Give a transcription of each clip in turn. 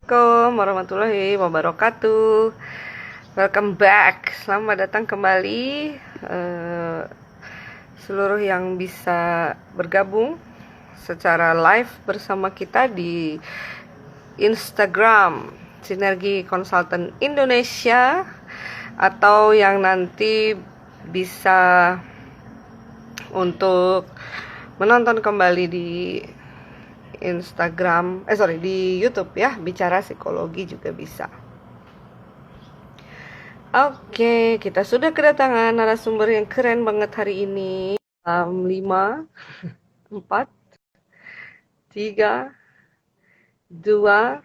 Assalamualaikum warahmatullahi wabarakatuh. Welcome back. Selamat datang kembali eh, seluruh yang bisa bergabung secara live bersama kita di Instagram Sinergi Konsultan Indonesia, atau yang nanti bisa untuk menonton kembali di di YouTube ya, Bicara Psikologi juga bisa. Oke, kita sudah kedatangan narasumber yang keren banget hari ini. 5, 4, 3, 2,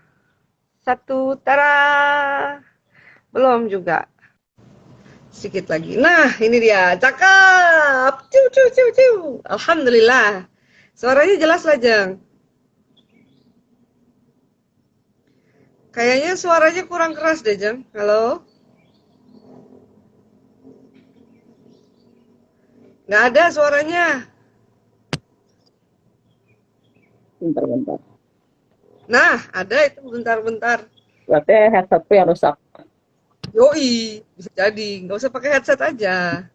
1, tara! Belum juga. Sedikit lagi. Nah, ini dia. Cakep! Ciu, ciu, ciu, ciu. Alhamdulillah. Suaranya jelas lah, Jeng. Kayaknya suaranya kurang keras deh, Jeng. Halo? Nggak ada suaranya. Bentar-bentar. Nah, ada itu bentar-bentar. Berarti headsetku yang rusak. Yoi, bisa jadi. Nggak usah pakai headset aja.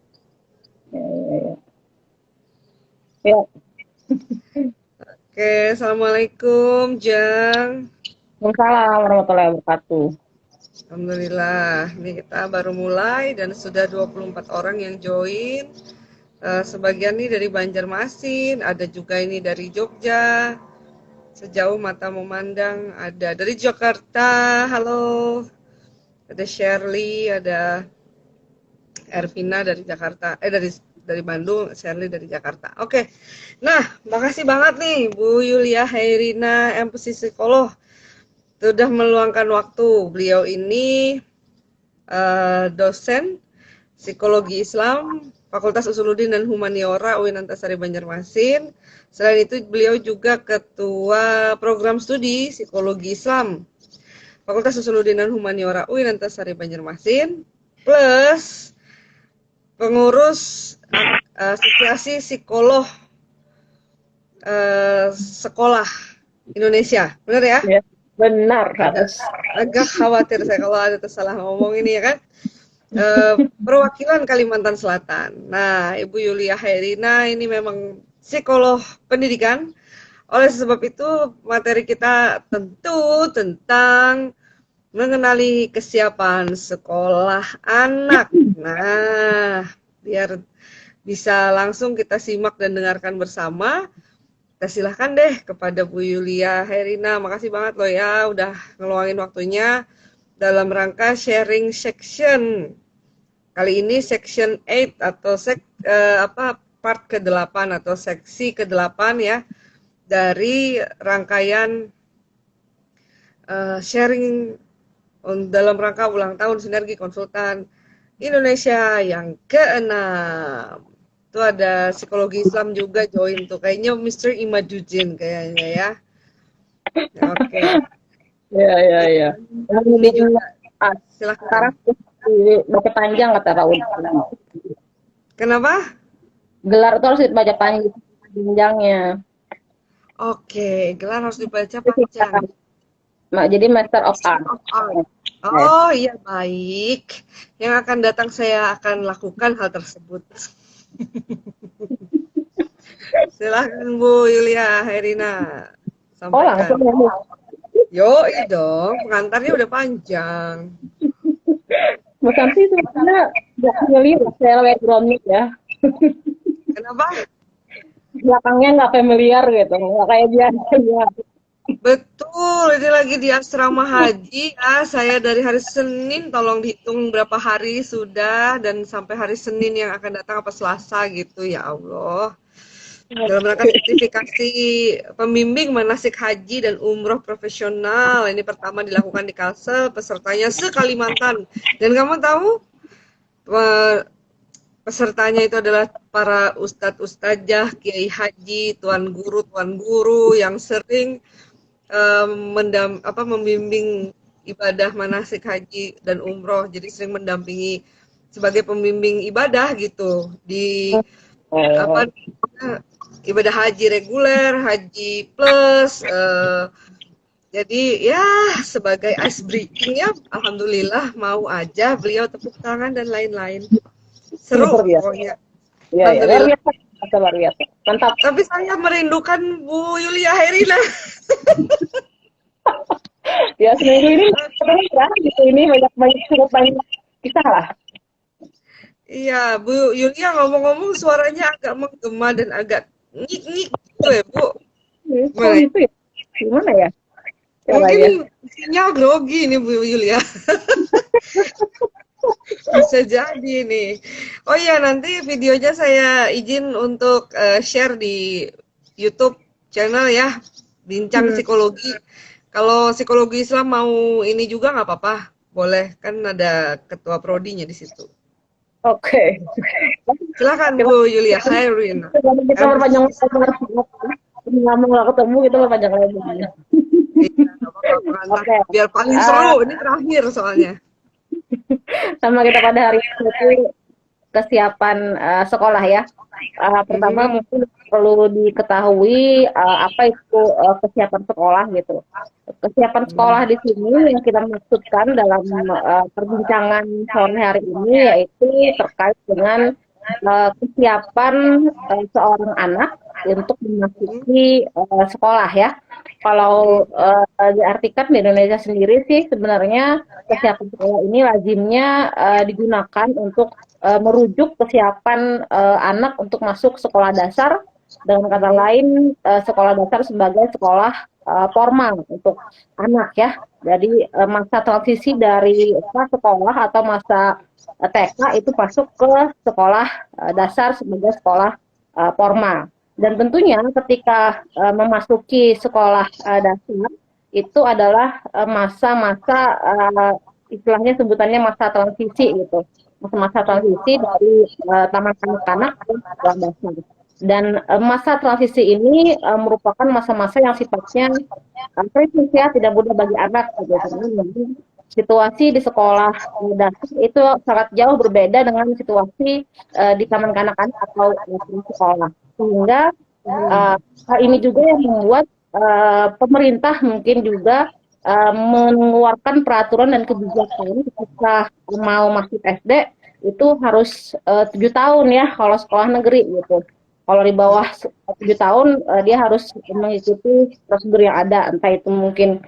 Ya, ya, ya. Oke, Assalamualaikum, Jeng. Waalaikumsalam warahmatullahi wabarakatuh. Alhamdulillah, ini kita baru mulai dan sudah 24 orang yang join. Sebagian ini dari Banjarmasin, ada juga ini dari Jogja. Sejauh mata memandang, ada dari Jakarta. Halo, ada Shirley, ada Ervina dari Jakarta, dari Bandung, Shirley dari Jakarta. Oke, nah makasih banget nih Bu Yulia Hairina, MPC Psikolog, sudah meluangkan waktu. Beliau ini dosen Psikologi Islam Fakultas Usuluddin dan Humaniora UIN Antasari Banjarmasin. Selain itu beliau juga ketua program studi Psikologi Islam Fakultas Usuluddin dan Humaniora UIN Antasari Banjarmasin, plus pengurus Asosiasi Psikolog Sekolah Indonesia. Benar ya? Ya, benar Agak, harus. agak khawatir saya kalau ada salah ngomong ini ya kan. Perwakilan Kalimantan Selatan. Nah, Ibu Yulia Hairina ini memang psikolog pendidikan. Oleh sebab itu, materi kita tentu tentang mengenali kesiapan sekolah anak. Nah, biar bisa langsung kita simak dan dengarkan bersama. Kita silahkan deh kepada Bu Yulia Hairina. Makasih banget loh ya udah ngeluangin waktunya dalam rangka sharing section. Kali ini section 8 atau part ke-8 atau seksi ke-8 ya, dari rangkaian sharing dalam rangka ulang tahun Sinergi Konsultan Indonesia yang ke-6. Itu ada psikologi Islam juga join tuh. Kayaknya Mr. Imadudin kayaknya ya. Oke. Ya, ya, ya. Ini juga Sekarang silahkan. baca panjang kata Pak Ud. Kenapa? Gelar itu harus dibaca panjangnya. Oke, gelar harus dibaca panjang. Jadi Master of Master Art. of Art. Yes. Oh iya, baik. Yang akan datang saya akan lakukan hal tersebut. Silahkan Bu Yulia Herina Oh, langsung sampaikan. ya, Bu. Yoi dong, pengantarnya udah panjang. Mas Santi itu sebenarnya nggak familiar saya backgroundnya ya. Kenapa? Belakangnya nggak familiar gitu, nggak kayak biasanya. Betul, ini lagi di asrama haji ya. Saya dari hari Senin, tolong dihitung berapa hari sudah dan sampai hari Senin yang akan datang apa Selasa gitu ya Allah. Dalam rangka sertifikasi pembimbing manasik haji dan umroh profesional. Ini pertama dilakukan di Kalsel, pesertanya se-Kalimantan. Dan kamu tahu, pesertanya itu adalah para ustadz ustadzah, kiai haji, tuan guru yang sering membimbing ibadah manasik haji dan umroh. Jadi sering mendampingi sebagai pembimbing ibadah gitu di Oh, apa ibadah haji reguler, haji plus, Jadi ya sebagai ice breaking ya, alhamdulillah mau aja beliau tepuk tangan dan lain-lain. Luar Seru biasa. pokoknya, Iya, ya, luar alhamdulillah. biasa. Luar biasa. Mantap. Tapi saya merindukan Bu Yulia Herina. Ya, seminggu ini terus ya, gitu ini banyak cukup banyak kisah lah. Iya, Bu Yulia ngomong-ngomong suaranya agak menggema dan agak ngik-ngik gitu ya, Bu. Kok Gimana ya? gitu ya? Gimana ya caranya? Mungkin sinyal grogi nih Bu Yulia. Bisa jadi nih. Oh iya, nanti videonya saya izin untuk share di YouTube channel ya, Bincang Hmm, Psikologi. Kalau psikologi Islam mau ini juga nggak apa-apa, boleh kan ada ketua prodinya di situ. oke. Silakan Kita, Bu Yulia Khairin. kita perpanjang lebar. Lama nggak ketemu, kita perpanjang lebar. Iya, nggak apa-apa lah. Oke. Biar paling Eh, seru, ini terakhir soalnya. sama kita pada hari ini itu kesiapan sekolah ya. Pertama Mhm. mungkin perlu diketahui apa itu kesiapan sekolah gitu. Kesiapan sekolah di sini yang kita maksudkan dalam perbincangan sore hari ini yaitu terkait dengan kesiapan seorang anak untuk memasuki sekolah ya. Kalau Mhm. diartikan di Indonesia sendiri sih sebenarnya kesiapan sekolah ini lazimnya digunakan untuk merujuk kesiapan anak untuk masuk sekolah dasar, dengan kata Mhm. lain sekolah dasar sebagai sekolah formal untuk anak ya. Jadi masa transisi dari sekolah atau masa TK itu masuk ke sekolah dasar sebagai sekolah formal. Dan tentunya ketika memasuki sekolah dasar itu adalah masa-masa istilahnya sebutannya masa transisi gitu, masa-masa transisi dari taman kanak-kanak ke sekolah dasar. Dan masa transisi ini merupakan masa-masa yang sifatnya kritis ya, tidak mudah bagi anak gitu. Karena situasi di sekolah dasar itu sangat jauh berbeda dengan situasi di taman kanak-kanak atau sekolah. Sehingga Mhm. uh, hal ini juga yang membuat pemerintah mungkin juga mengeluarkan peraturan dan kebijakan ketika mau masuk SD itu harus 7 tahun ya kalau sekolah negeri gitu. Kalau di bawah 7 tahun dia harus mengikuti prosedur yang ada, entah itu mungkin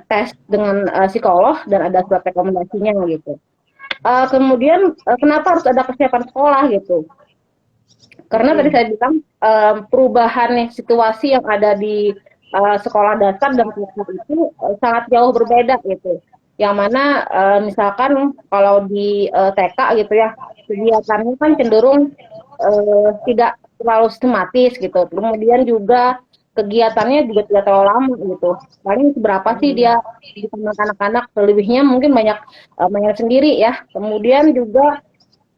tes dengan psikolog dan ada surat rekomendasinya gitu. Kemudian kenapa harus ada persiapan sekolah gitu? Karena tadi Mhm. saya bilang perubahan situasi yang ada di sekolah dasar dan TK itu sangat jauh berbeda gitu. Yang mana misalkan kalau di TK gitu ya, kegiatannya kan cenderung tidak terlalu sistematis gitu. Kemudian juga kegiatannya juga tidak terlalu lama gitu. Paling seberapa sih dia di taman anak-anak, selebihnya mungkin banyak mainan sendiri ya. Kemudian juga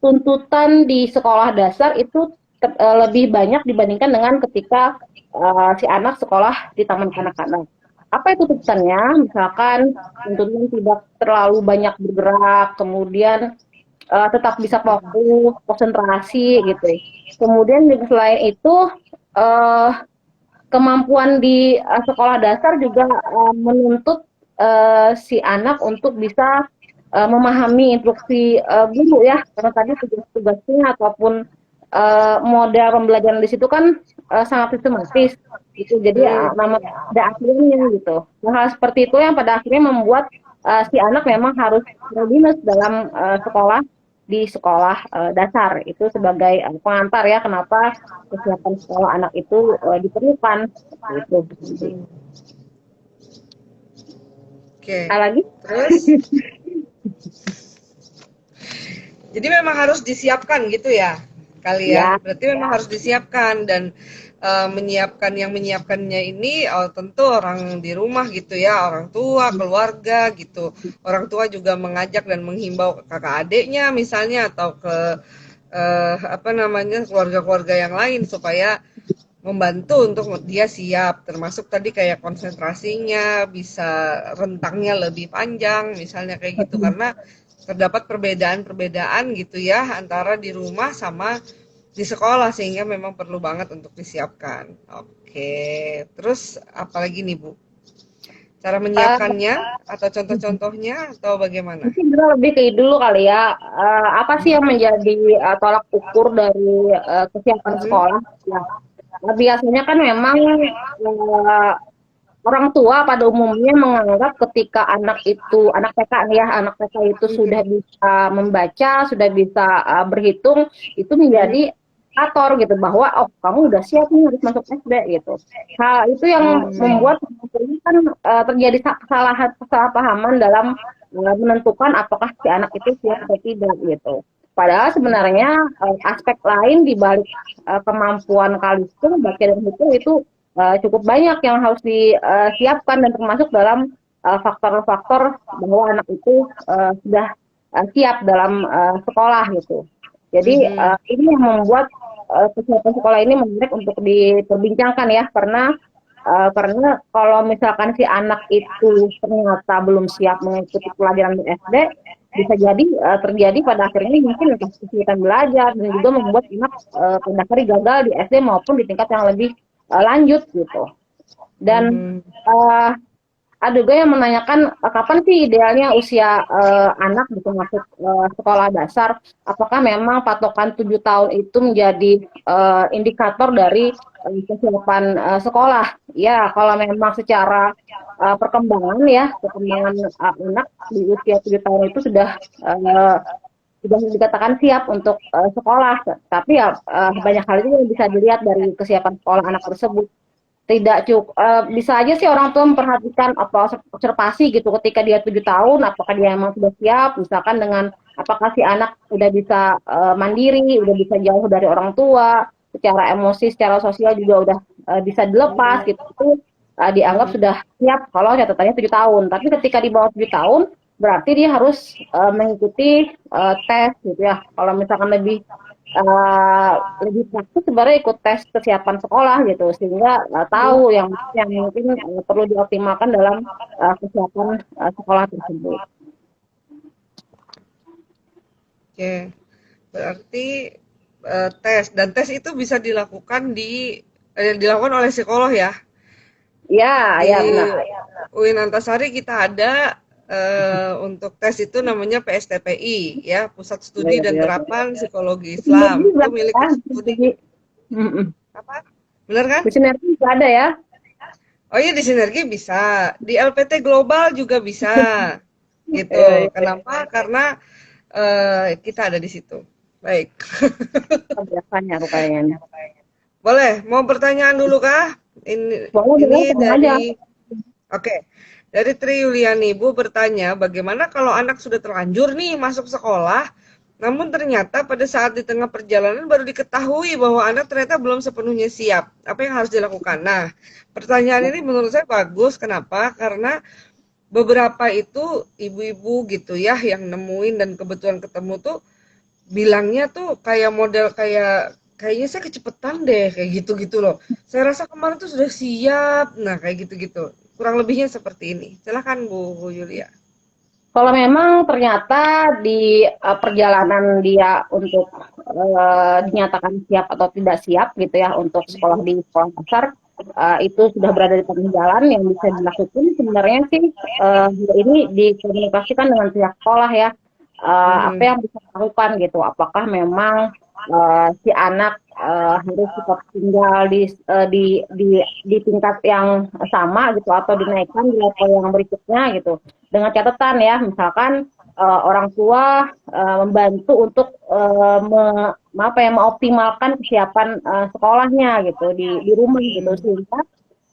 tuntutan di sekolah dasar itu lebih banyak dibandingkan dengan ketika si anak sekolah di taman kanak-kanak. Apa itu tuntutannya? Misalkan tuntutan tidak terlalu banyak bergerak, kemudian tetap bisa fokus, konsentrasi gitu. Kemudian juga selain itu uh, kemampuan di sekolah dasar juga menuntut si anak untuk bisa memahami instruksi guru ya, karena tadi tugas-tugasnya ataupun model pembelajaran di situ kan sangat sistematis gitu. Jadi Mhm. nama ada aturannya gitu. Nah, hal seperti itu yang pada akhirnya membuat si anak memang harus readiness dalam sekolah di sekolah dasar itu sebagai pengantar ya kenapa kesiapan sekolah anak itu diperlukan gitu. Mhm. Oke. Ada lagi? Terus, jadi memang harus disiapkan gitu ya, kali ya. Ya, Berarti memang harus disiapkan dan menyiapkan yang menyiapkannya ini tentu orang di rumah gitu ya, orang tua, keluarga gitu. Orang tua juga mengajak dan menghimbau ke kakak adiknya misalnya atau ke apa namanya keluarga-keluarga yang lain supaya membantu untuk dia siap, termasuk tadi kayak konsentrasinya bisa rentangnya lebih panjang, misalnya kayak gitu, karena terdapat perbedaan-perbedaan gitu ya antara di rumah sama di sekolah sehingga memang perlu banget untuk disiapkan. Oke, terus apalagi nih Bu? Cara menyiapkannya atau contoh-contohnya atau bagaimana? Mungkin kita lebih ke dulu kali ya, apa sih yang menjadi tolak ukur dari kesiapan Mhm. sekolah? Ya, biasanya kan memang eh, orang tua pada umumnya menganggap ketika anak TK nih ya, anak TK itu sudah Mhm. bisa membaca, sudah bisa berhitung, itu Mhm. menjadi indikator gitu bahwa oh kamu udah siap nih harus masuk SD gitu. Hal itu yang Hmm. membuat ini kan terjadi kesalahan kesalahpahaman dalam menentukan apakah si anak itu siap atau tidak gitu. Padahal sebenarnya aspek lain di balik kemampuan kalistung, baca dan hitung itu cukup banyak yang harus disiapkan dan termasuk dalam faktor-faktor bahwa anak itu sudah siap dalam sekolah gitu. Jadi Mhm. ini yang membuat kesiapan sekolah ini menarik untuk diperbincangkan ya karena kalau misalkan si anak itu ternyata belum siap mengikuti pelajaran di SD, bisa jadi terjadi pada akhirnya mungkin kesulitan belajar dan juga membuat anak pada akhirnya gagal di SD maupun di tingkat yang lebih lanjut gitu. Dan Mhm. uh, ada juga yang menanyakan kapan sih idealnya usia anak gitu masuk sekolah dasar? Apakah memang patokan 7 tahun itu menjadi indikator dari kesiapan sekolah? Ya, kalau memang secara perkembangan anak di usia 7 tahun itu sudah dikatakan siap untuk sekolah. Tapi ya banyak hal itu yang bisa dilihat dari kesiapan sekolah anak tersebut tidak cukup bisa aja sih orang tua memperhatikan apa observasi gitu ketika dia 7 tahun apakah dia emang sudah siap misalkan dengan apakah si anak udah bisa mandiri udah bisa jauh dari orang tua secara emosi secara sosial juga udah bisa dilepas gitu itu dianggap Mhm. sudah siap kalau catatannya 7 tahun tapi ketika di bawah 7 tahun berarti dia harus mengikuti tes gitu ya kalau misalkan lebih praktis sebenarnya ikut tes kesiapan sekolah gitu sehingga tahu yang mungkin perlu dioptimalkan dalam kesiapan sekolah tersebut. Oke, berarti tes dan tes itu bisa dilakukan oleh psikolog ya. Ya, Di ya benar. UIN Antasari kita ada untuk tes itu namanya PSTPI ya, Pusat Ya, Studi ya, dan ya. Terapan Psikologi Di sinergi Islam. juga Itu ada milik ya. Studi Mm-mm. apa? Bener kan? Di sinergi juga ada ya. Oh iya di Sinergi bisa, di LPT Global juga bisa. Gitu. Ya, ya, Kenapa? Karena kita ada di situ. Baik. biasanya rupanya. Boleh, mau pertanyaan dulu kah? Boleh, Ini boleh, tanya aja. dari Oke. Dari Tri Yuliani, Bu bertanya, bagaimana kalau anak sudah terlanjur nih masuk sekolah, namun ternyata pada saat di tengah perjalanan baru diketahui bahwa anak ternyata belum sepenuhnya siap. Apa yang harus dilakukan? Nah, pertanyaan ini menurut saya bagus. Kenapa? Karena beberapa itu ibu-ibu gitu ya yang nemuin dan kebetulan ketemu tuh bilangnya tuh kayak model kayaknya saya kecepatan deh kayak gitu-gitu loh. Saya rasa kemarin tuh sudah siap. Nah, kayak gitu-gitu. Kurang lebihnya seperti ini. Silakan Bu Yulia. Kalau memang ternyata di perjalanan dia untuk dinyatakan siap atau tidak siap gitu ya untuk sekolah di sekolah dasar itu sudah berada di tengah jalan yang bisa dilakukan sebenarnya sih ini dikomunikasikan dengan pihak sekolah ya apa Mhm. yang bisa dilakukan gitu apakah memang si anak harus tetap tinggal di tingkat yang sama gitu atau dinaikkan di level yang berikutnya gitu dengan catatan ya misalkan orang tua membantu untuk mengoptimalkan kesiapan sekolahnya gitu di rumah gitu Mhm. sehingga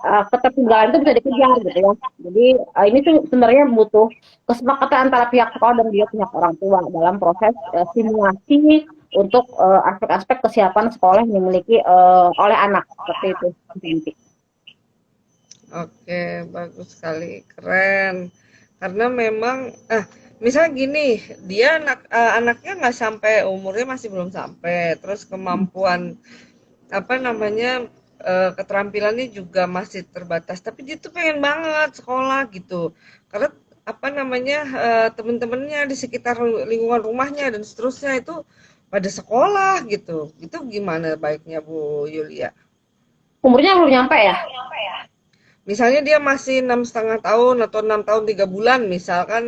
ketertinggalan itu bisa dikejar gitu ya. Jadi ini tuh sebenarnya butuh kesepakatan antara pihak sekolah dan juga pihak orang tua dalam proses simulasi untuk aspek-aspek kesiapan sekolah yang dimiliki oleh anak seperti itu. Oke, bagus sekali. Keren. Karena memang misalnya gini, dia anaknya nggak sampai umurnya masih belum sampai, terus kemampuan apa namanya keterampilannya juga masih terbatas tapi dia tuh pengen banget sekolah gitu karena apa namanya temen-temennya di sekitar lingkungan rumahnya dan seterusnya itu pada sekolah gitu itu gimana baiknya Bu Yulia. Umurnya belum nyampe ya? Misalnya dia masih 6,5 tahun atau 6 tahun 3 bulan, misalkan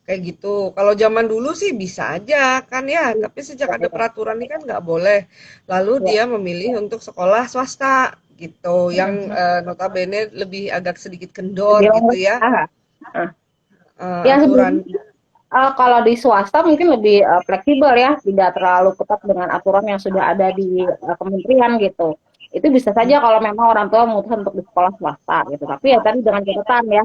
kayak gitu. Kalau zaman dulu sih bisa aja kan ya, tapi sejak ada Ya, peraturan ini kan nggak boleh. Lalu ya. dia memilih untuk sekolah swasta gitu, yang Mm. notabene lebih agak sedikit kendor Lebih gitu longgar. ya, Nah, ya aturan. sebenarnya kalau di swasta mungkin lebih fleksibel ya, tidak terlalu ketat dengan aturan yang sudah ada di kementerian gitu. Itu bisa saja kalau memang orang tua memutuskan untuk di sekolah swasta gitu. Tapi ya tadi dengan catatan ya,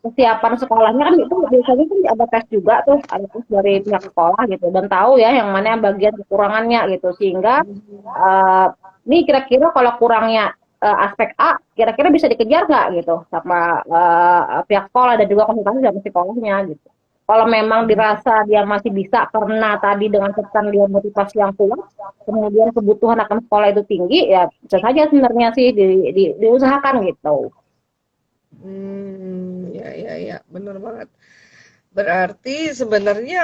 kesiapan sekolahnya kan itu biasanya kan ada tes juga tuh, ada tes dari pihak sekolah gitu dan tahu ya yang mana yang bagian kekurangannya gitu sehingga uh, ini kira-kira kalau kurangnya aspek A kira-kira bisa dikejar nggak gitu sama pihak sekolah dan juga konsultasi sama psikolognya gitu. Kalau memang dirasa dia masih bisa karena tadi dengan catatan dia motivasi yang kuat, kemudian kebutuhan akan sekolah itu tinggi, ya bisa saja sebenarnya sih diusahakan gitu. Ya, ya, ya, benar banget. Berarti sebenarnya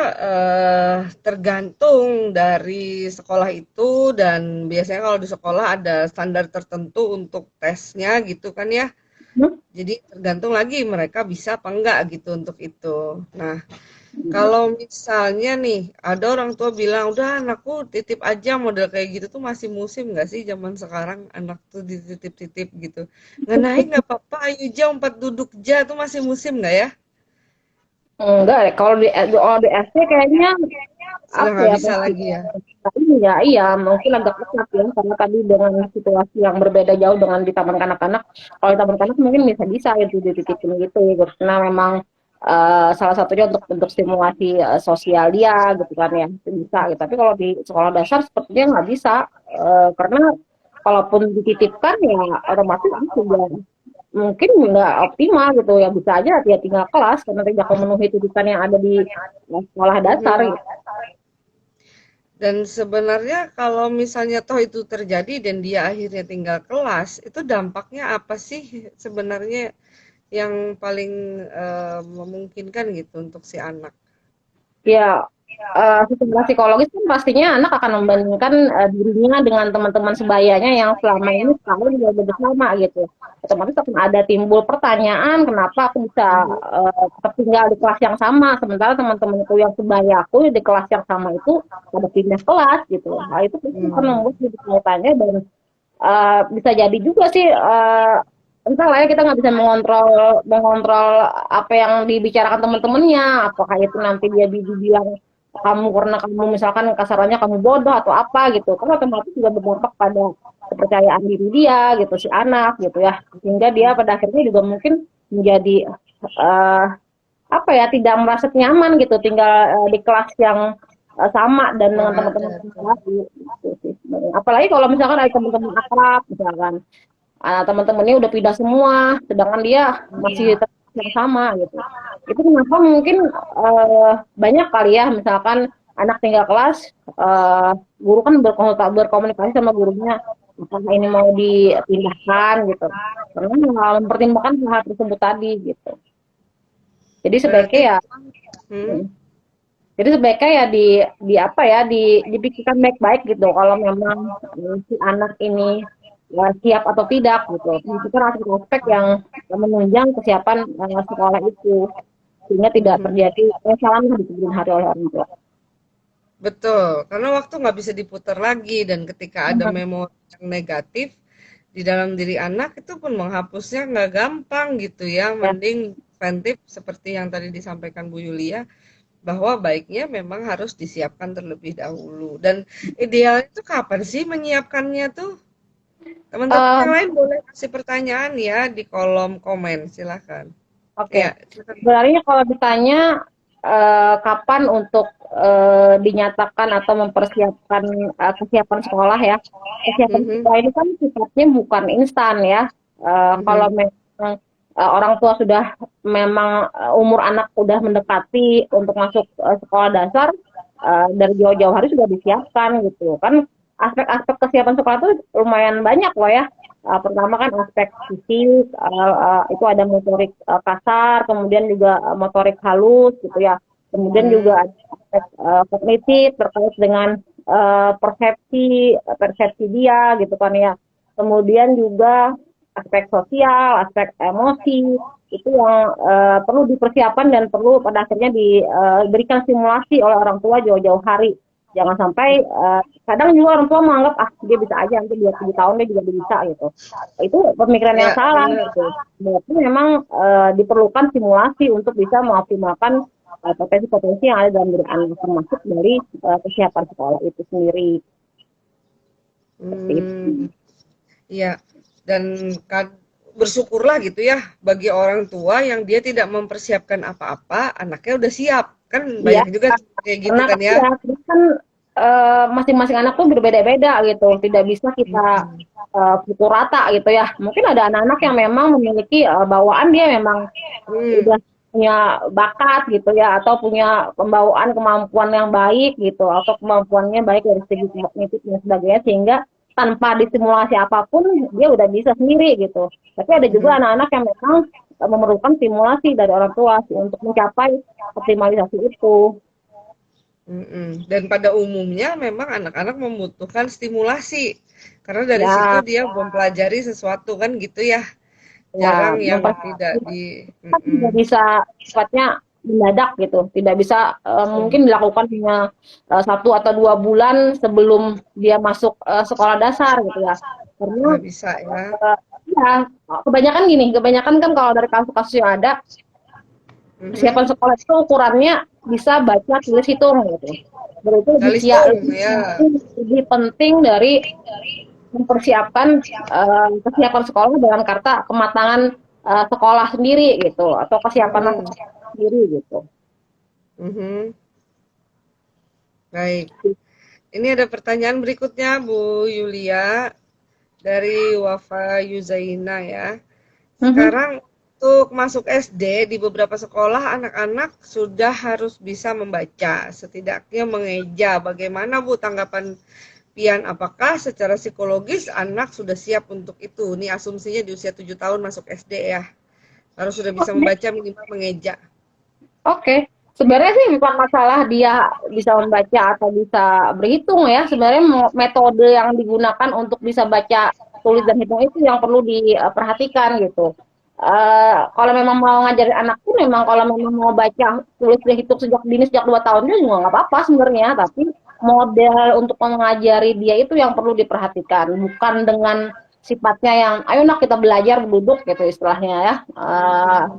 tergantung dari sekolah itu, dan biasanya kalau di sekolah ada standar tertentu untuk tesnya gitu kan ya. Hmm? Jadi tergantung lagi mereka bisa apa enggak gitu untuk itu. Nah, kalau misalnya nih ada orang tua bilang, udah anakku titip aja, model kayak gitu tuh masih musim nggak sih zaman sekarang anak tuh dititip-titip gitu. Nggak naik nggak apa-apa, ayo ja 4 duduk ja tuh masih musim nggak ya? Enggak, kalau di SD kayaknya Sudah apa nggak ya bisa mungkin lagi ya. iya iya mungkin agak ketat ya karena tadi dengan situasi yang berbeda jauh dengan di taman kanak-kanak. Kalau di taman kanak mungkin bisa itu dititipin gitu ya karena memang salah satunya untuk stimulasi sosial dia gitu kan ya itu bisa gitu. Tapi kalau di sekolah dasar sepertinya nggak bisa karena kalaupun dititipkan ya otomatis juga mungkin nggak optimal gitu ya bisa aja dia tinggal kelas karena tidak memenuhi tuntutan yang ada di sekolah dasar Mhm. gitu. Dan sebenarnya kalau misalnya toh itu terjadi dan dia akhirnya tinggal kelas, itu dampaknya apa sih sebenarnya yang paling memungkinkan gitu untuk si anak? Ya, secara psikologis kan pastinya anak akan membandingkan dirinya dengan teman-teman sebayanya yang selama ini setahun juga bersama gitu. Otomatis akan ada timbul pertanyaan kenapa aku bisa Mhm. tertinggal di kelas yang sama, sementara teman-temanku yang sebayaku di kelas yang sama itu pada pindah kelas gitu. Nah itu pasti akan Hmm. membuat jadi tanya dan bisa jadi juga sih entahlah ya kita nggak bisa mengontrol mengontrol apa yang dibicarakan teman-temannya apakah itu nanti dia dibilang kamu karena kamu misalkan kasarannya kamu bodoh atau apa gitu kan otomatis juga berdampak pada kepercayaan diri dia gitu si anak gitu ya sehingga dia pada akhirnya juga mungkin menjadi uh, apa ya tidak merasa nyaman gitu tinggal di kelas yang sama dan Yang dengan teman-teman ada yang tuh. lain gitu sih. Apalagi kalau misalkan ada teman-teman akrab misalkan teman-temannya udah pindah semua sedangkan dia masih tetap yang sama gitu itu kenapa mungkin banyak kali ya misalkan anak tinggal kelas guru kan berkomunikasi sama gurunya apakah ini mau dipindahkan gitu karena mempertimbangkan hal tersebut tadi gitu jadi sebaiknya Berarti ya memang, hmm, jadi sebaiknya ya di apa ya dipikirkan baik-baik gitu kalau memang si anak ini siap atau tidak gitu. Itu aspek-aspek yang menunjang kesiapan sekolah itu sehingga tidak mhm. terjadi kesalahan di kemudian hari oleh orang tua. Betul, karena waktu nggak bisa diputar lagi dan ketika ada memori yang negatif di dalam diri anak itu pun menghapusnya nggak gampang gitu ya. Ya, Mending preventif seperti yang tadi disampaikan Bu Yulia bahwa baiknya memang harus disiapkan terlebih dahulu. Dan idealnya itu kapan sih menyiapkannya tuh? Teman-teman eh, yang lain boleh kasih pertanyaan ya di kolom komen, silakan. oke. Ya, silakan. Sebenarnya kalau ditanya kapan untuk dinyatakan atau mempersiapkan kesiapan sekolah ya. Kesiapan Mhm, sekolah ini kan sifatnya bukan instan ya. Kalau mhm, memang orang tua sudah memang umur anak sudah mendekati untuk masuk sekolah dasar dari jauh-jauh hari sudah disiapkan gitu. Kan aspek-aspek kesiapan sekolah itu lumayan banyak loh ya. Pertama kan aspek fisik, itu ada motorik kasar, kemudian juga motorik halus gitu ya. Kemudian juga hmm, ada aspek kognitif terkait dengan persepsi persepsi dia gitu kan ya. Kemudian juga aspek sosial, aspek emosi, itu yang perlu dipersiapkan dan perlu pada akhirnya diberikan stimulasi oleh orang tua jauh-jauh hari. Jangan sampai kadang juga orang tua menganggap dia bisa aja nanti 27 tahun dia juga bisa gitu. Itu pemikiran yang Ya, salah benar. gitu. Berarti memang diperlukan stimulasi untuk bisa mengoptimalkan potensi-potensi yang ada dalam diri anak termasuk dari kesiapan sekolah itu sendiri. Seperti itu. Hmm, iya. Dan bersyukurlah gitu ya bagi orang tua yang dia tidak mempersiapkan apa-apa, anaknya udah siap. Kan Iya, banyak juga kayak gitu karena kan kan ya. ya kita kan masing-masing anak tuh berbeda-beda gitu. Tidak bisa kita Hmm. pukul rata gitu ya. Mungkin ada anak-anak yang memang memiliki bawaan dia memang Hmm. udah punya bakat gitu ya atau punya pembawaan kemampuan yang baik gitu atau kemampuannya baik dari segi kognitif dan sebagainya sehingga tanpa distimulasi apapun dia udah bisa sendiri gitu. Tapi ada juga Mhm. anak-anak yang memang memerlukan stimulasi dari orang tua sih untuk mencapai optimalisasi itu. Mhm. Dan pada umumnya memang anak-anak membutuhkan stimulasi, karena dari situ Ya, dia mempelajari sesuatu kan gitu ya. ya Jarang yang tidak di kan tidak mhm. bisa sifatnya mendadak gitu, tidak bisa Betul. mungkin dilakukan hanya 1 atau 2 bulan sebelum dia masuk sekolah dasar gitu ya. Karena Nggak bisa ya. ya kebanyakan gini, kebanyakan kan kalau dari kasus-kasus yang ada Mhm. kesiapan sekolah itu ukurannya bisa baca tulis hitung gitu. Dan itu Kalistung ya. lebih penting dari mempersiapkan kesiapan sekolah dalam kata kematangan sekolah sendiri gitu atau kesiapan Mhm. sekolah sendiri gitu. Mhm. Baik. Ini ada pertanyaan berikutnya Bu Yulia dari Wafa Yuzaina ya. Mhm. Sekarang untuk masuk SD di beberapa sekolah anak-anak sudah harus bisa membaca, setidaknya mengeja. Bagaimana Bu tanggapan Pian? Apakah secara psikologis anak sudah siap untuk itu? Ini asumsinya di usia 7 tahun masuk SD ya. Harus sudah bisa Oke, membaca minimal mengeja. oke. Sebenarnya sih bukan masalah dia bisa membaca atau bisa berhitung ya. Sebenarnya metode yang digunakan untuk bisa baca, tulis dan hitung itu yang perlu diperhatikan gitu. Kalau memang mau ngajarin anak pun memang kalau memang mau baca, tulis dan hitung sejak dini sejak 2 tahun dia juga nggak apa-apa sebenarnya. Tapi model untuk mengajari dia itu yang perlu diperhatikan, bukan dengan sifatnya yang ayo nak kita belajar duduk gitu istilahnya ya.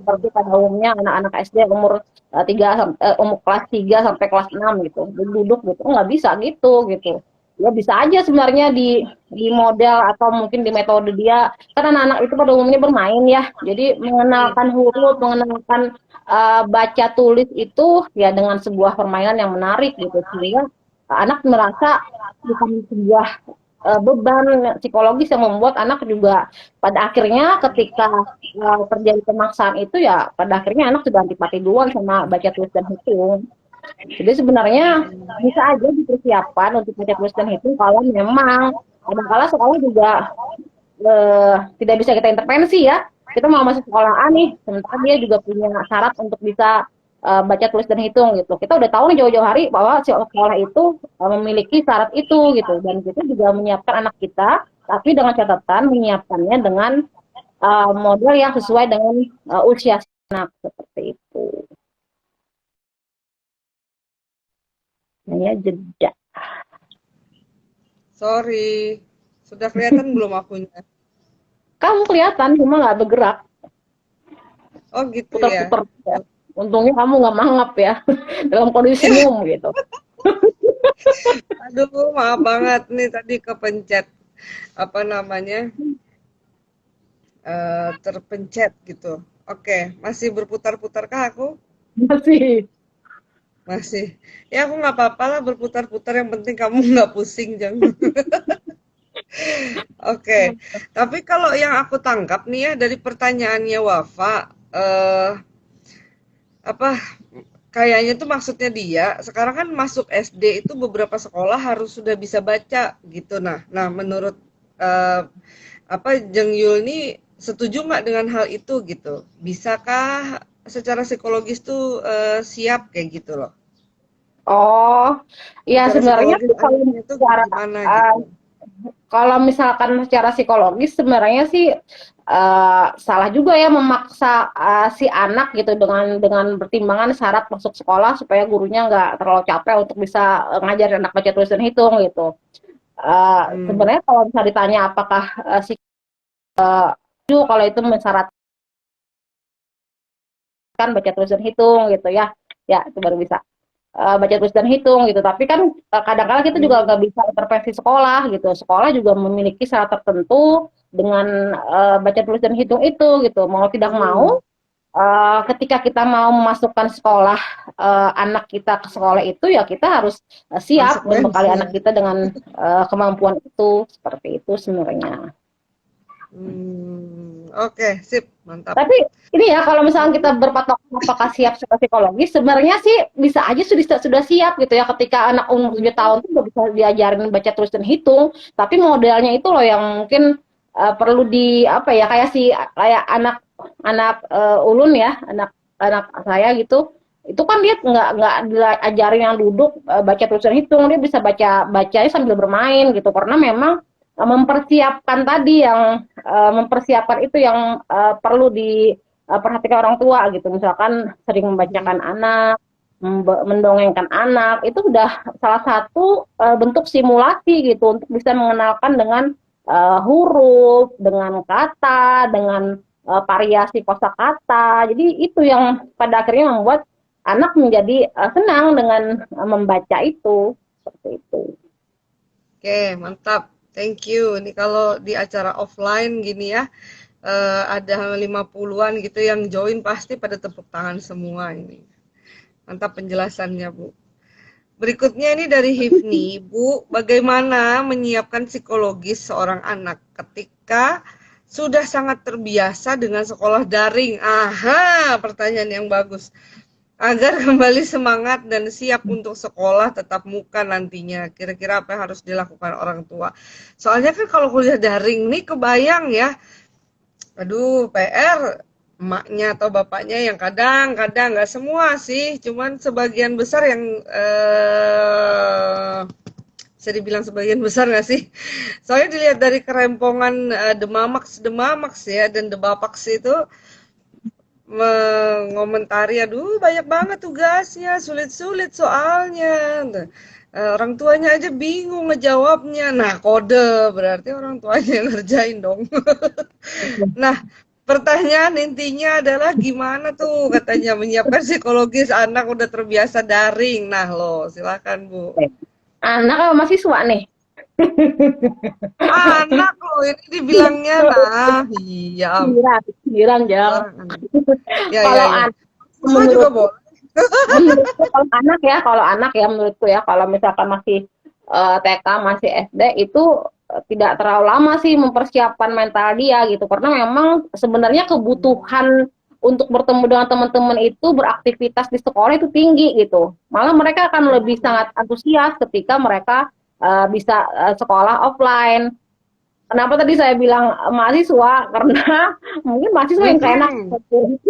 Seperti pada umumnya anak-anak SD umur umur kelas 3 sampai kelas 6 gitu duduk gitu nggak bisa gitu ya bisa aja sebenarnya di model atau mungkin di metode dia kan anak-anak itu pada umumnya bermain ya jadi mengenalkan huruf mengenalkan baca tulis itu ya dengan sebuah permainan yang menarik gitu sehingga anak merasa bukan sebuah beban psikologis yang membuat anak juga pada akhirnya ketika terjadi pemaksaan itu ya pada akhirnya anak sudah antipati duluan sama baca tulis dan hitung. Jadi sebenarnya bisa aja dipersiapkan untuk baca tulis dan hitung kalau memang kadang-kala sekolah juga tidak bisa kita intervensi ya. Kita mau masuk sekolah A nih, sementara dia juga punya syarat untuk bisa baca tulis dan hitung gitu. Kita udah tahu nih jauh-jauh hari bahwa si sekolah itu memiliki syarat itu gitu dan kita juga menyiapkan anak kita tapi dengan catatan menyiapkannya dengan model yang sesuai dengan usia anak seperti itu. Hanya jeda. Sorry, sudah kelihatan belum akunya? Kamu kelihatan cuma nggak bergerak, Oh gitu ya. putar-putar. Ya. Untungnya kamu nggak mangap ya dalam kondisi senyum gitu. Aduh, maaf banget nih tadi kepencet apa namanya terpencet gitu. Oke, masih berputar-putarkah aku? Masih. Masih. Ya aku nggak apa-apa lah berputar-putar. Yang penting kamu nggak pusing, jangan. Oke. Tapi kalau yang aku tangkap nih ya dari pertanyaannya Wafa, apa kayaknya tuh maksudnya dia sekarang kan masuk SD itu beberapa sekolah harus sudah bisa baca gitu. Nah menurut eh, apa Jeng Yul nih setuju nggak dengan hal itu gitu? Bisakah secara psikologis tuh siap kayak gitu loh? Oh, ya Secara sebenarnya psikologis sih kalau anaknya tuh secara gimana gitu? kalau misalkan secara psikologis sebenarnya sih salah juga ya memaksa si anak gitu dengan pertimbangan syarat masuk sekolah supaya gurunya nggak terlalu capek untuk bisa ngajarin anak baca tulis dan hitung gitu. Hmm, Sebenarnya kalau bisa ditanya apakah si kalau itu mensyaratkan baca tulis dan hitung gitu ya, ya itu baru bisa baca tulis dan hitung gitu. Tapi kan kadang-kadang kita juga hmm, nggak bisa intervensi sekolah gitu. Sekolah juga memiliki syarat tertentu dengan baca tulis dan hitung itu gitu. Mau tidak hmm. mau, ketika kita mau memasukkan sekolah anak kita ke sekolah itu ya kita harus siap membekali Konsekuensi ya. anak kita dengan kemampuan itu seperti itu sebenarnya. Oke, sip, mantap. Tapi ini ya kalau misalnya kita Hmm, berpatok apakah siap secara psikologis, sebenarnya sih bisa aja sudah siap gitu ya ketika anak umur 7 hmm, tahun tuh udah bisa diajarin baca tulis dan hitung, tapi modelnya itu loh yang mungkin perlu di apa ya kayak anak anak ulun ya, anak anak saya gitu. Itu kan dia nggak diajarin yang duduk baca tulis dan hitung, dia bisa bacanya sambil bermain gitu karena memang mempersiapkan tadi yang mempersiapkan itu yang perlu diperhatikan orang tua gitu. Misalkan sering membacakan hmm. anak, mendongengkan anak, itu sudah salah satu bentuk simulasi gitu untuk bisa mengenalkan dengan huruf, dengan kata, dengan variasi kosakata. Jadi itu yang pada akhirnya membuat anak menjadi senang dengan membaca itu seperti itu. Oke, mantap. Thank you. Ini kalau di acara offline gini ya, ada 50-an gitu yang join pasti pada tepuk tangan semua ini. Mantap penjelasannya, Bu. Berikutnya ini dari Hifni, Bu, bagaimana menyiapkan psikologis seorang anak ketika sudah sangat terbiasa dengan sekolah daring? Aha, pertanyaan yang bagus. Agar kembali semangat dan siap untuk sekolah tetap muka nantinya. Kira-kira apa yang harus dilakukan orang tua? Soalnya kan kalau kuliah daring nih kebayang ya, aduh PR emaknya atau bapaknya yang kadang-kadang nggak semua sih, cuman sebagian besar yang bisa dibilang sebagian besar nggak sih? Soalnya dilihat dari kerempongan Demamaks ya dan Debapaks itu mengomentari, aduh banyak banget tugasnya, sulit-sulit soalnya. Orang tuanya aja bingung ngejawabnya. Nah, kode berarti orang tuanya yang ngerjain dong. Nah, pertanyaan intinya adalah gimana tuh katanya menyiapkan psikologis anak udah terbiasa daring. Nah, loh, silakan Bu. Anak apa mahasiswa nih? Anak loh ini dibilangnya. Nah, iya Giliran, giliran Jang. orang anak. Ya, ya, Kalau ya. anak, Susah juga menurut boleh. menurutku kalau anak ya menurutku ya kalau misalkan masih TK masih SD itu tidak terlalu lama sih mempersiapkan mental dia gitu karena memang sebenarnya kebutuhan untuk bertemu dengan teman-teman itu beraktivitas di sekolah itu tinggi gitu malah mereka akan lebih sangat antusias ketika mereka bisa sekolah offline. Kenapa tadi saya bilang mahasiswa? Karena mungkin mahasiswa yang keenak Mm-mm.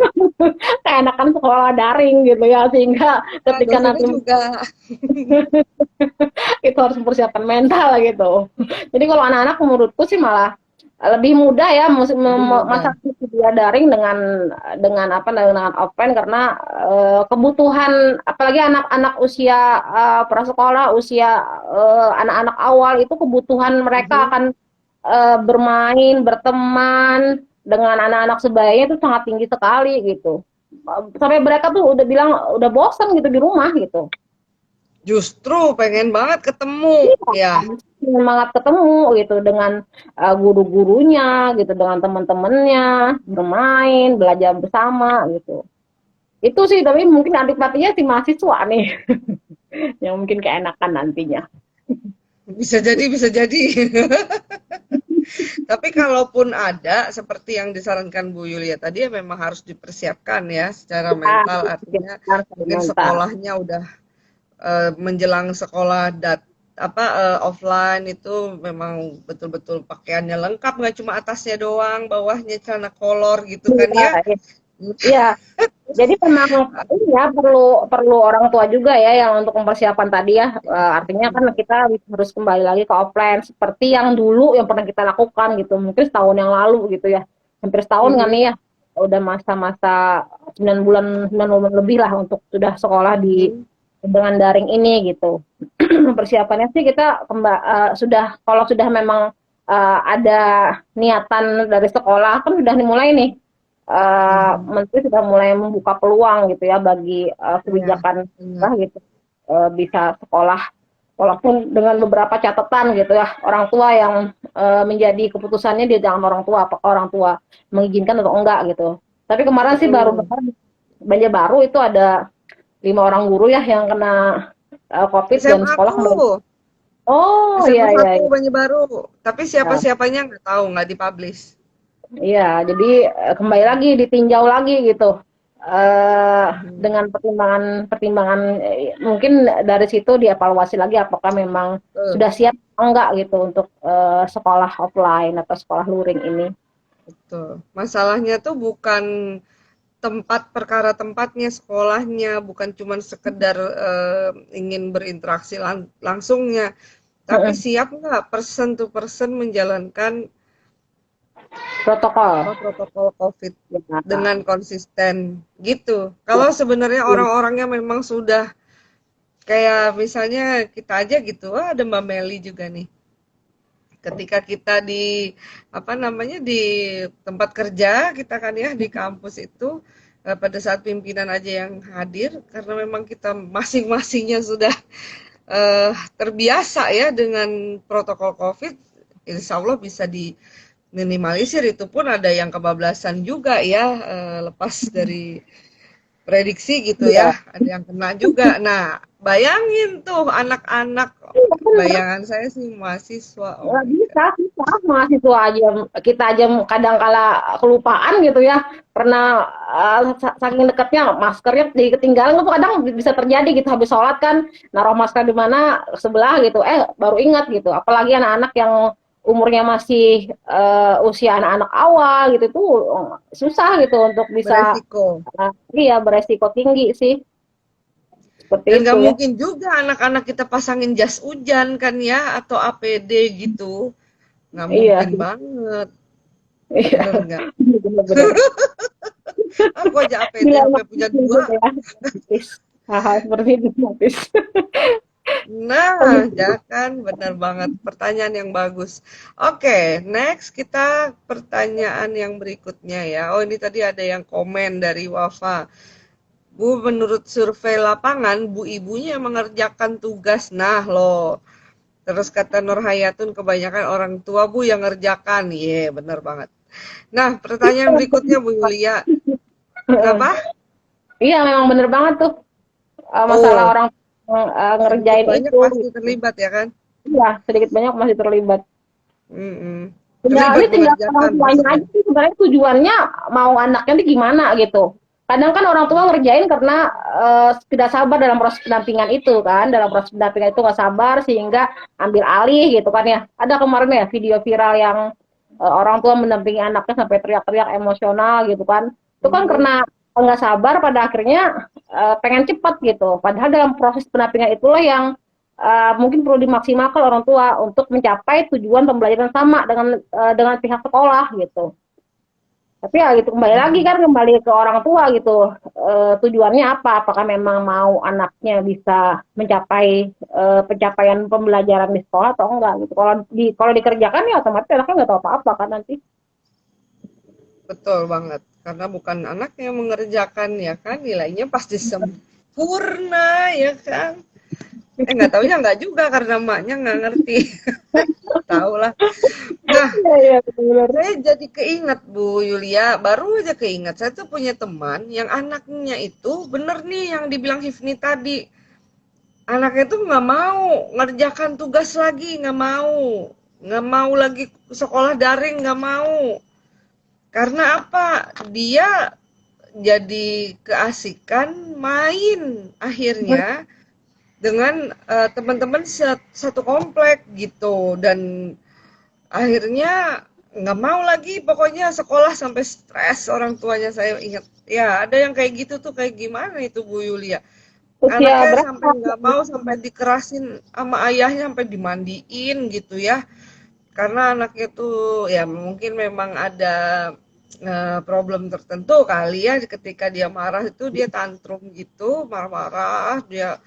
keenakan sekolah daring gitu ya sehingga Nah, ketika dosennya nanti juga. itu harus mempersiapkan mental gitu. Jadi kalau anak-anak menurutku sih malah lebih mudah ya Lebih mudah. masa dia daring dengan apa dengan offline karena kebutuhan apalagi anak-anak usia prasekolah usia anak-anak awal itu kebutuhan mereka Mhm. akan bermain berteman dengan anak-anak sebayanya itu sangat tinggi sekali gitu sampai mereka tuh udah bilang udah bosan gitu di rumah gitu. Justru pengen banget ketemu, ya. Semangat ketemu gitu dengan guru-gurunya gitu dengan teman-temannya bermain belajar bersama gitu itu sih tapi mungkin antikpatinya si mahasiswa nih yang mungkin keenakan nantinya. Bisa jadi, bisa jadi. Tapi kalaupun ada, seperti yang disarankan Bu Yulia tadi, ya memang harus dipersiapkan ya secara Ya, mental. Artinya mungkin mental. sekolahnya udah menjelang sekolah offline itu memang betul-betul pakaiannya lengkap, nggak cuma atasnya doang, bawahnya celana kolor gitu kan ya. Iya, jadi memang ini ya perlu perlu orang tua juga ya yang untuk mempersiapkan tadi ya. Artinya kan kita harus kembali lagi ke offline seperti yang dulu yang pernah kita lakukan gitu. Mungkin setahun yang lalu gitu ya. Hampir setahun kan nih Mhm, ya. Udah masa-masa 9 bulan lebih lah untuk sudah sekolah di mhm, dengan daring ini gitu. Persiapannya sih kita sudah kalau sudah memang ada niatan dari sekolah kan sudah dimulai nih. mhm. Menteri sudah mulai membuka peluang gitu ya bagi Iya, kebijakan benar. lah gitu bisa sekolah walaupun dengan beberapa catatan gitu ya orang tua yang menjadi keputusannya di tangan orang tua apakah orang tua mengizinkan atau enggak gitu. Tapi kemarin sih baru Mhm. banjir baru itu ada 5 orang guru ya yang kena COVID dan SMA sekolah aku, kembali. Oh SMA iya iya 1 iya. Banjarbaru. Tapi Ya, siapa-siapanya nggak tahu, nggak dipublish. iya, jadi kembali lagi ditinjau lagi gitu. Mhm. Dengan pertimbangan mungkin dari situ dievaluasi lagi apakah memang Betul, sudah siap atau enggak gitu untuk sekolah offline atau sekolah luring ini. betul. Masalahnya tuh bukan perkara tempatnya, sekolahnya, bukan cuman sekedar ingin berinteraksi langsungnya, tapi siap nggak person to person menjalankan Protokol. protokol COVID Ya, dengan konsisten gitu. Kalau sebenarnya ya, orang-orangnya memang sudah kayak misalnya kita aja gitu, ada Mbak Meli juga nih. Ketika kita di apa namanya di tempat kerja kita kan ya di kampus itu pada saat pimpinan aja yang hadir karena memang kita masing-masingnya sudah terbiasa ya dengan protokol COVID, insya Allah bisa diminimalisir. Itu pun ada yang kebablasan juga ya, lepas dari prediksi gitu iya. ya, ada yang kena juga. Nah, bayangin tuh anak-anak, Iya, benar. bayangan saya sih mahasiswa, oh Nggak my God. bisa, susah mahasiswa aja kita aja kadang kala kelupaan gitu ya pernah saking dekatnya maskernya ketinggalan itu kadang bisa terjadi gitu habis sholat kan naruh masker di mana sebelah gitu baru ingat gitu apalagi anak-anak yang umurnya masih usia anak-anak awal gitu tuh susah gitu untuk bisa Beresiko. iya beresiko tinggi sih seperti Dan itu nggak ya. mungkin juga anak-anak kita pasangin jas hujan kan ya, atau APD gitu. Nggak Iya mungkin sih. banget. Iya. Bener nggak? Benar-benar Aku aja APD bila sampai anak punya gitu dua. ya hal-hal seperti itu notis. Nah, ya kan, benar banget. Pertanyaan yang bagus. Oke, next kita pertanyaan yang berikutnya ya. Oh, ini tadi ada yang komen dari Wafa. Bu, menurut survei lapangan, bu ibunya yang mengerjakan tugas. Nah, loh. Terus kata Nur Hayatun, kebanyakan orang tua bu yang ngerjakan. Iya, benar banget. Nah, pertanyaan berikutnya Bu Yulia. Kenapa? Iya memang bener banget tuh masalah Oh, orang sedikit ngerjain banyak itu pasti gitu. terlibat ya kan? Iya sedikit banyak masih terlibat. Mm-mm. Tinggal Terlibat ini tinggal orang mengerjakan tuanya maksudnya. aja sih sebenarnya tujuannya mau anaknya ini gimana gitu. Kadang kan orang tua ngerjain karena tidak sabar dalam proses pendampingan itu kan, dalam proses pendampingan itu nggak sabar sehingga ambil alih gitu kan ya. Ada kemarin ya video viral yang orang tua mendampingi anaknya sampai teriak-teriak emosional gitu kan. Itu kan Mhm. karena nggak sabar pada akhirnya pengen cepat gitu. Padahal dalam proses pendampingan itulah yang mungkin perlu dimaksimalkan orang tua untuk mencapai tujuan pembelajaran sama dengan pihak sekolah gitu. Tapi ya gitu kembali lagi Mhm. kan kembali ke orang tua gitu. Tujuannya apa? Apakah memang mau anaknya bisa mencapai pencapaian pembelajaran di sekolah atau enggak gitu. Kalau dikerjakan ya otomatis anaknya nggak tahu apa-apa kan nanti. Betul banget. Karena bukan anaknya yang mengerjakan ya kan, nilainya pasti sempurna ya kan. Nggak taunya nggak juga karena emaknya nggak ngerti. Tahu lah. Nah, Iya iya benar. saya jadi keingat Bu Yulia, baru aja keingat. Saya tuh punya teman yang anaknya itu bener nih yang dibilang Hifni tadi. Anaknya tuh nggak mau ngerjakan tugas lagi, nggak mau lagi sekolah daring, nggak mau. Karena apa? Dia jadi keasikan main akhirnya dengan teman-teman satu komplek gitu dan akhirnya nggak mau lagi, pokoknya sekolah sampai stres orang tuanya, saya ingat. Ya, ada yang kayak gitu tuh, kayak gimana itu Bu Yulia? Usia Anaknya berapa? sampai nggak mau, sampai dikerasin sama ayahnya, sampai dimandiin gitu ya. Karena anaknya tuh ya mungkin memang ada problem tertentu kali ya, ketika dia marah itu dia tantrum gitu, marah-marah, dia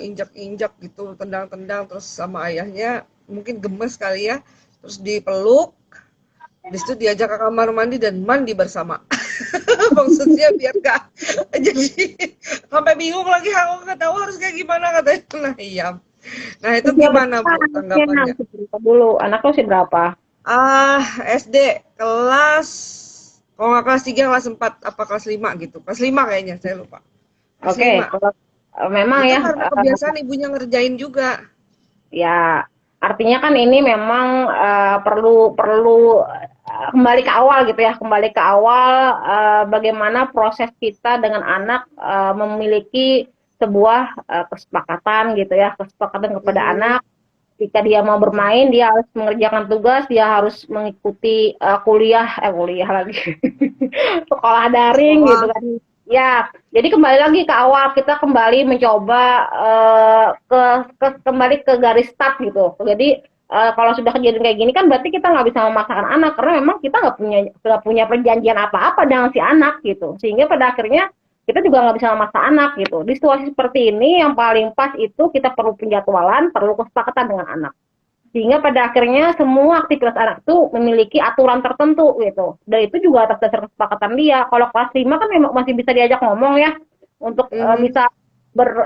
injak-injak gitu, tendang-tendang terus sama ayahnya, mungkin gemes kali ya, terus dipeluk, di situ diajak ke kamar mandi dan mandi bersama. Maksudnya biar gak jadi sampai bingung lagi, aku nggak tahu harus kayak gimana katanya. Nah iya, nah itu Usia gimana berapa Bu anaknya? tanggapannya? Usia berapa dulu? Anak lo usia berapa? Ah, SD kelas, kalau nggak kelas 3 kelas 4 apa kelas 5 gitu. Kelas 5 kayaknya, saya lupa. Kelas Oke, 5. kalau memang Itu ya, karena kebiasaan ibunya ngerjain juga. ya artinya kan ini memang perlu perlu kembali ke awal gitu ya, kembali ke awal bagaimana proses kita dengan anak memiliki sebuah kesepakatan gitu ya, kesepakatan kepada Mhm, anak. Jika dia mau bermain, dia harus mengerjakan tugas, dia harus mengikuti kuliah lagi, sekolah daring gitu sekolah. kan. Ya, jadi kembali lagi ke awal, kita kembali mencoba kembali ke garis start gitu. Jadi kalau sudah kejadian kayak gini kan berarti kita nggak bisa memaksakan anak karena memang kita nggak punya perjanjian apa-apa dengan si anak gitu. Sehingga pada akhirnya kita juga nggak bisa memaksa anak gitu. Di situasi seperti ini yang paling pas itu kita perlu penjadwalan, perlu kesepakatan dengan anak. Sehingga pada akhirnya semua aktivitas anak itu memiliki aturan tertentu gitu. Dan itu juga atas dasar kesepakatan dia. Kalau kelas 5 kan memang masih bisa diajak ngomong ya untuk Mhm, bisa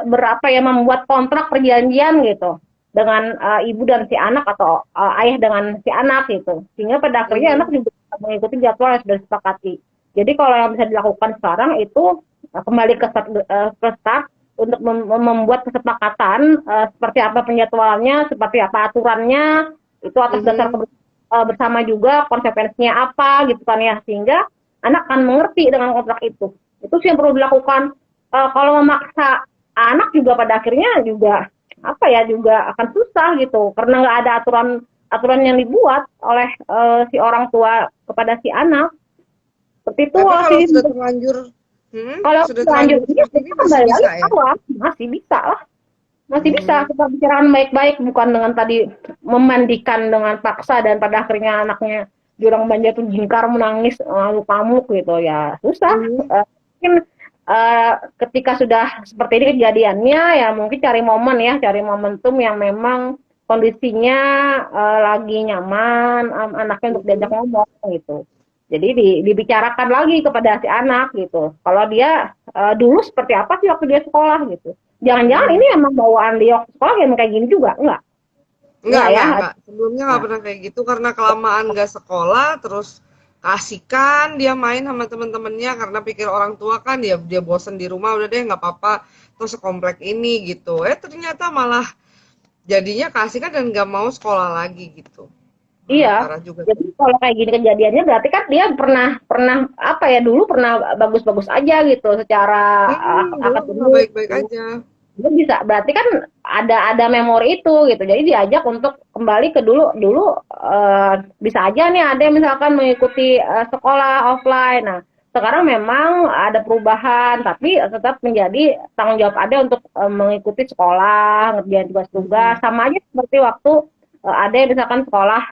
berapa ya membuat kontrak perjanjian gitu dengan ibu dan si anak atau ayah dengan si anak gitu. Sehingga pada akhirnya anak mhm, juga mengikuti jadwal yang sudah disepakati. Jadi kalau yang bisa dilakukan sekarang itu kembali ke start untuk membuat kesepakatan seperti apa penjadwalannya, seperti apa aturannya, itu atas dasar mhm. bersama juga konsekuensinya apa gitu kan ya, sehingga anak akan mengerti dengan kontrak itu. Itu sih yang perlu dilakukan. Kalau memaksa anak juga pada akhirnya juga apa ya juga akan susah gitu karena nggak ada aturan aturan yang dibuat oleh si orang tua kepada si anak. Seperti itu Tapi kalau sih. sudah terlanjur, Kalau sudah lanjut terlanjur ini seperti ini kita masih kembali lagi bisa ke ya? awal, masih bisa lah. Masih bisa Hmm, kita bicarakan baik-baik, bukan dengan tadi memandikan dengan paksa dan pada akhirnya anaknya jurang banjir tuh jingkar menangis lalu pamuk gitu ya susah. mhm, Mungkin ketika sudah seperti ini kejadiannya ya mungkin cari momentum yang memang kondisinya lagi nyaman anaknya untuk diajak mhm. ngomong gitu. Jadi dibicarakan lagi kepada si anak gitu. Kalau dia dulu seperti apa sih waktu dia sekolah gitu. Jangan-jangan Mhm. ini emang bawaan dia waktu sekolah yang kayak gini juga? Enggak ya. Enggak. Sebelumnya nggak Nah, pernah kayak gitu karena kelamaan nggak sekolah, terus kasihkan dia main sama temen-temennya karena pikir orang tua kan ya dia bosen di rumah udah deh nggak apa-apa terus sekomplek ini gitu. Ternyata malah jadinya kasihkan dan nggak mau sekolah lagi gitu. Wah, iya. parah juga Jadi sih. kalau kayak gini kejadiannya berarti kan dia pernah pernah apa ya dulu pernah bagus-bagus aja gitu secara Dulu pernah akademik baik-baik gitu. aja. Dia bisa berarti kan ada memori itu gitu. Jadi diajak untuk kembali ke dulu dulu bisa aja nih ada yang misalkan mengikuti sekolah offline. Nah, sekarang memang ada perubahan tapi tetap menjadi tanggung jawab ada untuk mengikuti sekolah, ngerjain tugas-tugas Mhm. sama aja seperti waktu ada yang misalkan sekolah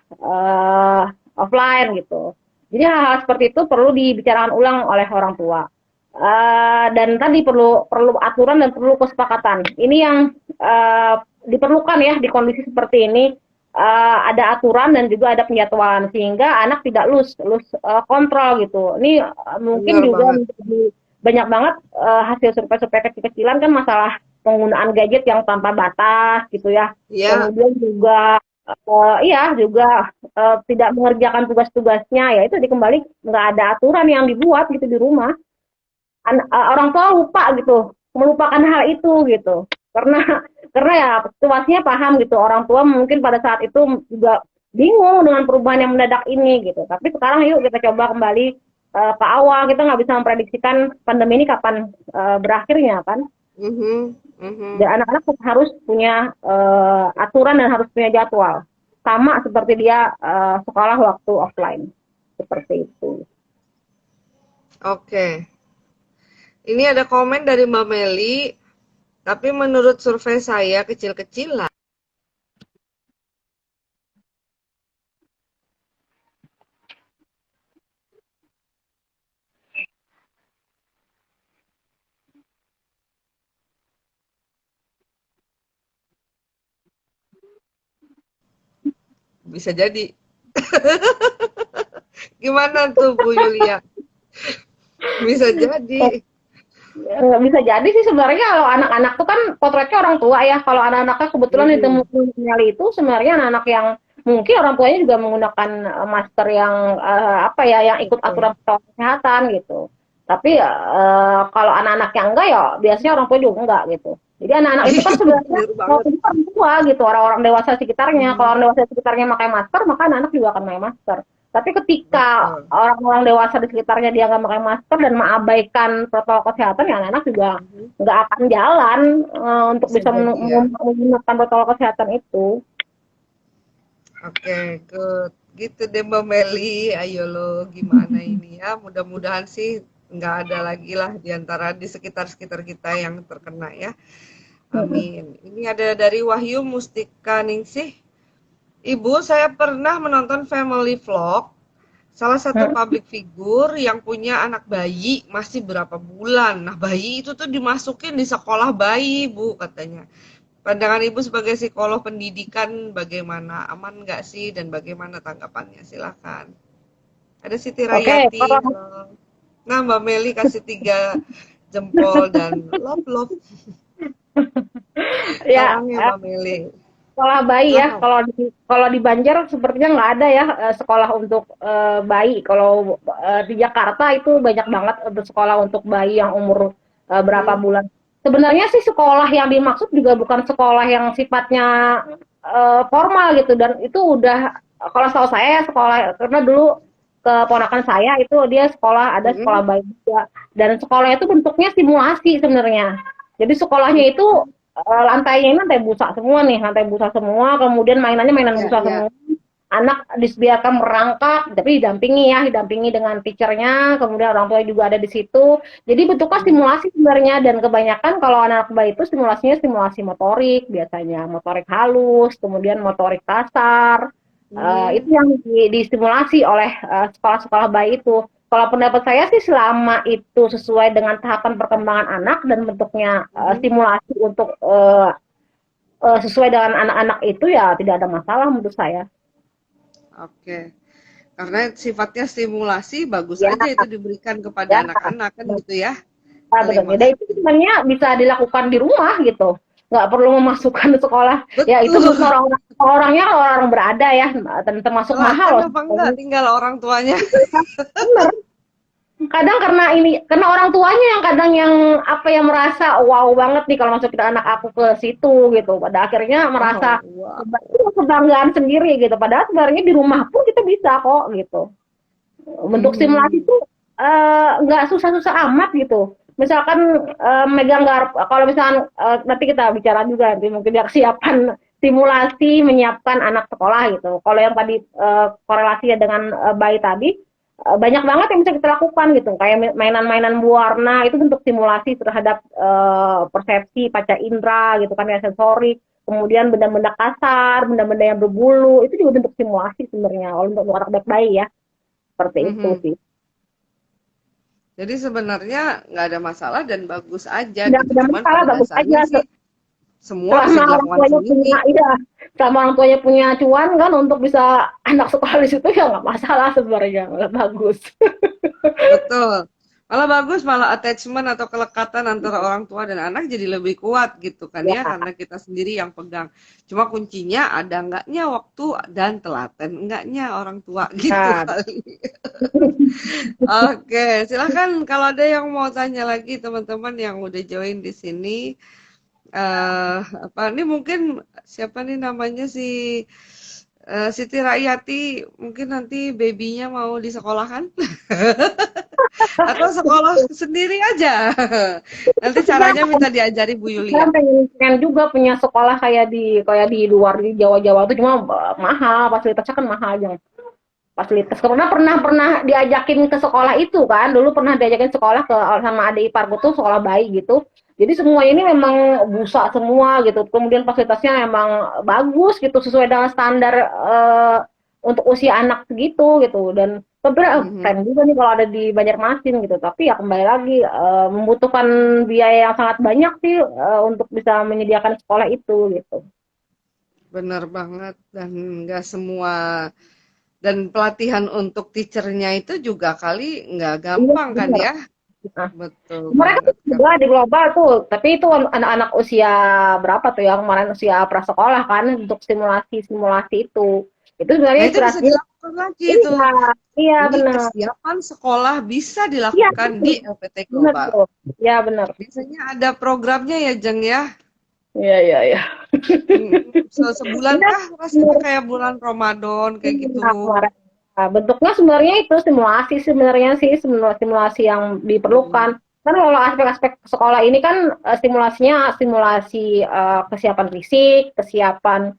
offline gitu. Jadi hal-hal seperti itu perlu dibicarakan ulang oleh orang tua. Dan tadi perlu perlu aturan dan perlu kesepakatan. Ini yang diperlukan ya di kondisi seperti ini. Ada aturan dan juga ada penjadwalan sehingga anak tidak lose kontrol gitu. Ini mungkin Benar juga banget. menjadi banyak banget hasil survei-survei kecil-kecilan kan masalah penggunaan gadget yang tanpa batas gitu ya. Iya. Kemudian juga iya juga tidak mengerjakan tugas-tugasnya ya itu dikembali nggak ada aturan yang dibuat gitu di rumah orang tua lupa gitu melupakan hal itu gitu karena karena ya situasinya paham gitu orang tua mungkin pada saat itu juga bingung dengan perubahan yang mendadak ini gitu tapi sekarang yuk kita coba kembali ke awal kita nggak bisa memprediksikan pandemi ini kapan berakhirnya kan Mhm. Mhm. dan anak-anak harus punya aturan dan harus punya jadwal. sama seperti dia sekolah waktu offline. Seperti itu. Oke. Ini ada komen dari Mbak Meli, tapi menurut survei saya kecil-kecilan. Bisa jadi. Gimana tuh Bu Yulia? Bisa jadi. Bisa jadi sih sebenarnya kalau anak-anak tuh kan potretnya orang tua ya. Kalau anak-anaknya kebetulan Hmm, ditemukan sinyal itu sebenarnya anak-anak yang mungkin orang tuanya juga menggunakan masker yang apa ya, yang ikut betul. aturan protokol kesehatan gitu. Tapi kalau anak-anak yang enggak ya biasanya orang tua juga enggak gitu. Jadi anak-anak itu kan sebenarnya Bener mau banget. orang tua gitu, orang-orang dewasa sekitarnya. Kalau Mhm, orang dewasa sekitarnya pakai masker, maka anak-anak juga akan pakai masker. Tapi ketika betul. orang-orang dewasa di sekitarnya dia nggak pakai masker dan mengabaikan protokol kesehatan, ya anak-anak juga Mhm. nggak akan jalan untuk Bisa bisa jadi ya. menggunakan protokol kesehatan itu. Oke, good. Gitu deh Mbak Meli. Ayo lo, gimana ini ya? Mudah-mudahan sih nggak ada lagi lah di antara di sekitar-sekitar kita yang terkena ya. Amin. Ini ada dari Wahyu Mustika Ningsih. Ibu, saya pernah menonton family vlog salah satu public figure yang punya anak bayi masih berapa bulan. Nah, bayi itu tuh dimasukin di sekolah bayi, Bu, katanya. Pandangan Ibu sebagai psikolog pendidikan bagaimana? Aman nggak sih dan bagaimana tanggapannya? Silakan. Ada Siti Oke, Rayati, kalau halo. Nah, Mbak Meli kasih 3 jempol dan love love. ya Salamnya Mbak Meli. sekolah bayi ya, Nah, kalau di Banjar sepertinya nggak ada ya sekolah untuk bayi. Kalau di Jakarta itu banyak banget untuk sekolah untuk bayi yang umur berapa hmm, bulan. Sebenarnya sih sekolah yang dimaksud juga bukan sekolah yang sifatnya formal gitu, dan itu udah, kalau setahu saya ya sekolah, karena dulu keponakan saya itu dia sekolah, ada sekolah hmm, bayi juga, dan sekolahnya itu bentuknya simulasi sebenarnya. Jadi sekolahnya itu lantainya ini lantai busa semua nih, lantai busa semua, kemudian mainannya mainan ya, busa ya. semua. Anak disediakan merangkak, tapi didampingi ya, didampingi dengan teachernya, kemudian orang tua juga ada di situ. Jadi bentuknya Hmm, simulasi sebenarnya, dan kebanyakan kalau anak bayi itu simulasinya simulasi motorik biasanya, motorik halus, kemudian motorik kasar. Itu hmm, yang disimulasi oleh sekolah-sekolah bayi itu. Kalau pendapat saya sih selama itu sesuai dengan tahapan perkembangan anak dan bentuknya hmm. simulasi untuk sesuai dengan anak-anak itu, ya tidak ada masalah menurut saya. Oke. Karena sifatnya stimulasi, bagus Ya, aja itu diberikan kepada ya, anak-anak kan gitu ya, betul. Halimah. Dan itu sebenarnya bisa dilakukan di rumah gitu. Nggak perlu memasukkan ke sekolah. Ya itu Betul. mungkin orang-orangnya orang berada ya, dan termasuk mahal Telaten loh. apa enggak tinggal orang tuanya. Bener. Kadang karena orang tuanya yang kadang yang apa yang merasa wow banget nih kalau masukin anak aku ke situ gitu. Pada akhirnya Oh, merasa wow. kebanggaan sendiri gitu. Padahal sebenarnya di rumah pun kita bisa kok gitu. Bentuk simulasi Mhm. itu nggak susah-susah amat gitu. Misalkan megang garpu, kalau misalkan nanti kita bicara juga nanti mungkin ya kesiapan simulasi menyiapkan anak sekolah gitu. Kalau yang tadi korelasinya dengan bayi tadi, banyak banget yang bisa kita lakukan gitu. Kayak mainan-mainan berwarna itu bentuk simulasi terhadap persepsi panca indera gitu kan, ya sensorik. Kemudian benda-benda kasar, benda-benda yang berbulu, itu juga bentuk simulasi sebenarnya kalau untuk anak bayi ya, seperti itu Mhm. sih. Jadi sebenarnya nggak ada masalah dan bagus aja Nggak gitu. ada Cuman masalah, pada bagus aja. dasarnya sih semua bisa Selama orang dilakukan tuanya sendiri. punya, iya, selama orang tuanya punya cuan kan untuk bisa anak sekolah di situ, ya nggak masalah sebenarnya, malah bagus. Betul. Malah bagus, malah attachment atau kelekatan antara orang tua dan anak jadi lebih kuat gitu kan Ya, ya, karena kita sendiri yang pegang. Cuma kuncinya ada enggaknya waktu dan telaten enggaknya orang tua gitu nah, kali. Oke, silakan kalau ada yang mau tanya lagi teman-teman yang udah join di sini. Apa ini mungkin siapa nih namanya si Siti Raiyati mungkin nanti babynya mau disekolahkan atau sekolah sendiri aja. Nanti caranya minta diajari Bu Saya Yulia. pengen juga punya sekolah kayak di luar di Jawa-Jawa itu cuma mahal, fasilitasnya kan mahal yang fasilitas. Karena pernah diajakin ke sekolah itu kan, dulu pernah diajakin sekolah sama adik iparku tuh sekolah bayi gitu. Jadi semua ini memang busa semua gitu. Kemudian fasilitasnya memang bagus gitu sesuai dengan standar untuk usia anak segitu gitu. Dan sebenarnya Mhm. keren juga nih kalau ada di Banjarmasin gitu. Tapi ya kembali lagi membutuhkan biaya yang sangat banyak sih untuk bisa menyediakan sekolah itu gitu. Bener banget dan nggak semua dan pelatihan untuk teachernya itu juga kali nggak Iya gampang kan benar. ya? Nah, Betul mereka tuh banget juga karena di global tuh, tapi itu anak-anak usia berapa tuh yang kemarin usia prasekolah kan untuk simulasi-simulasi itu. Itu nah sebenarnya itu bisa inspirasinya dilakukan lagi itu. iya, iya Jadi benar. kesiapan sekolah bisa Iya, dilakukan di LPT benar Global. tuh. Iya benar. Biasanya ada programnya ya Jeng ya. Iya, iya, iya. Sebulan Iya, kah rasanya benar. kayak bulan Ramadan kayak gitu. Iya, kemarin. Nah, bentuknya sebenarnya itu simulasi sebenarnya sih simulasi yang diperlukan. Hmm. Kan kalau aspek-aspek sekolah ini kan simulasinya simulasi kesiapan fisik, kesiapan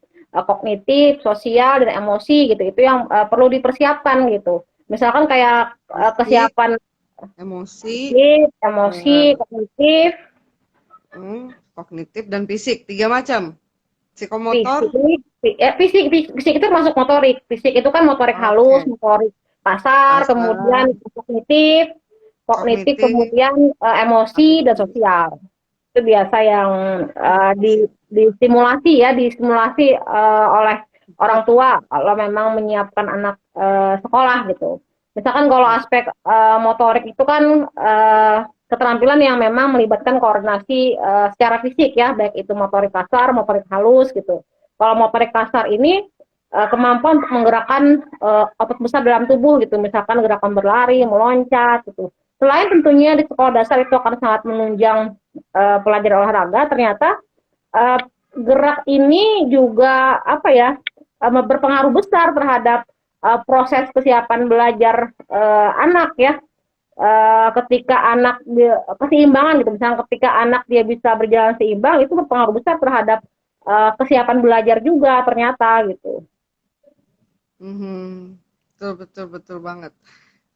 kognitif, sosial dan emosi gitu. Itu yang perlu dipersiapkan gitu. Misalkan kayak Fisik, kesiapan emosi, fisik, emosi, eh, kognitif, kognitif dan fisik, tiga macam. fisik, Psikomotor, fisik itu masuk motorik. Fisik itu kan motorik halus, oke, motorik kasar, kasar, kemudian kognitif, kognitif kognitif, kemudian emosi dan afektif. sosial. Itu biasa yang disimulasi ya, disimulasi oleh orang tua kalau memang menyiapkan anak sekolah gitu. Misalkan kalau aspek motorik itu kan keterampilan yang memang melibatkan koordinasi secara fisik ya, baik itu motorik kasar, motorik halus gitu. Kalau motorik kasar ini kemampuan untuk menggerakkan otot besar dalam tubuh gitu, misalkan gerakan berlari, meloncat gitu. Selain tentunya di sekolah dasar itu akan sangat menunjang pelajar olahraga, ternyata uh, gerak ini juga apa ya berpengaruh besar terhadap proses kesiapan belajar anak ya. Ketika anak dia, keseimbangan gitu, misalnya ketika anak dia bisa berjalan seimbang itu berpengaruh besar terhadap kesiapan belajar juga ternyata gitu. Mhm. Betul, betul, betul banget.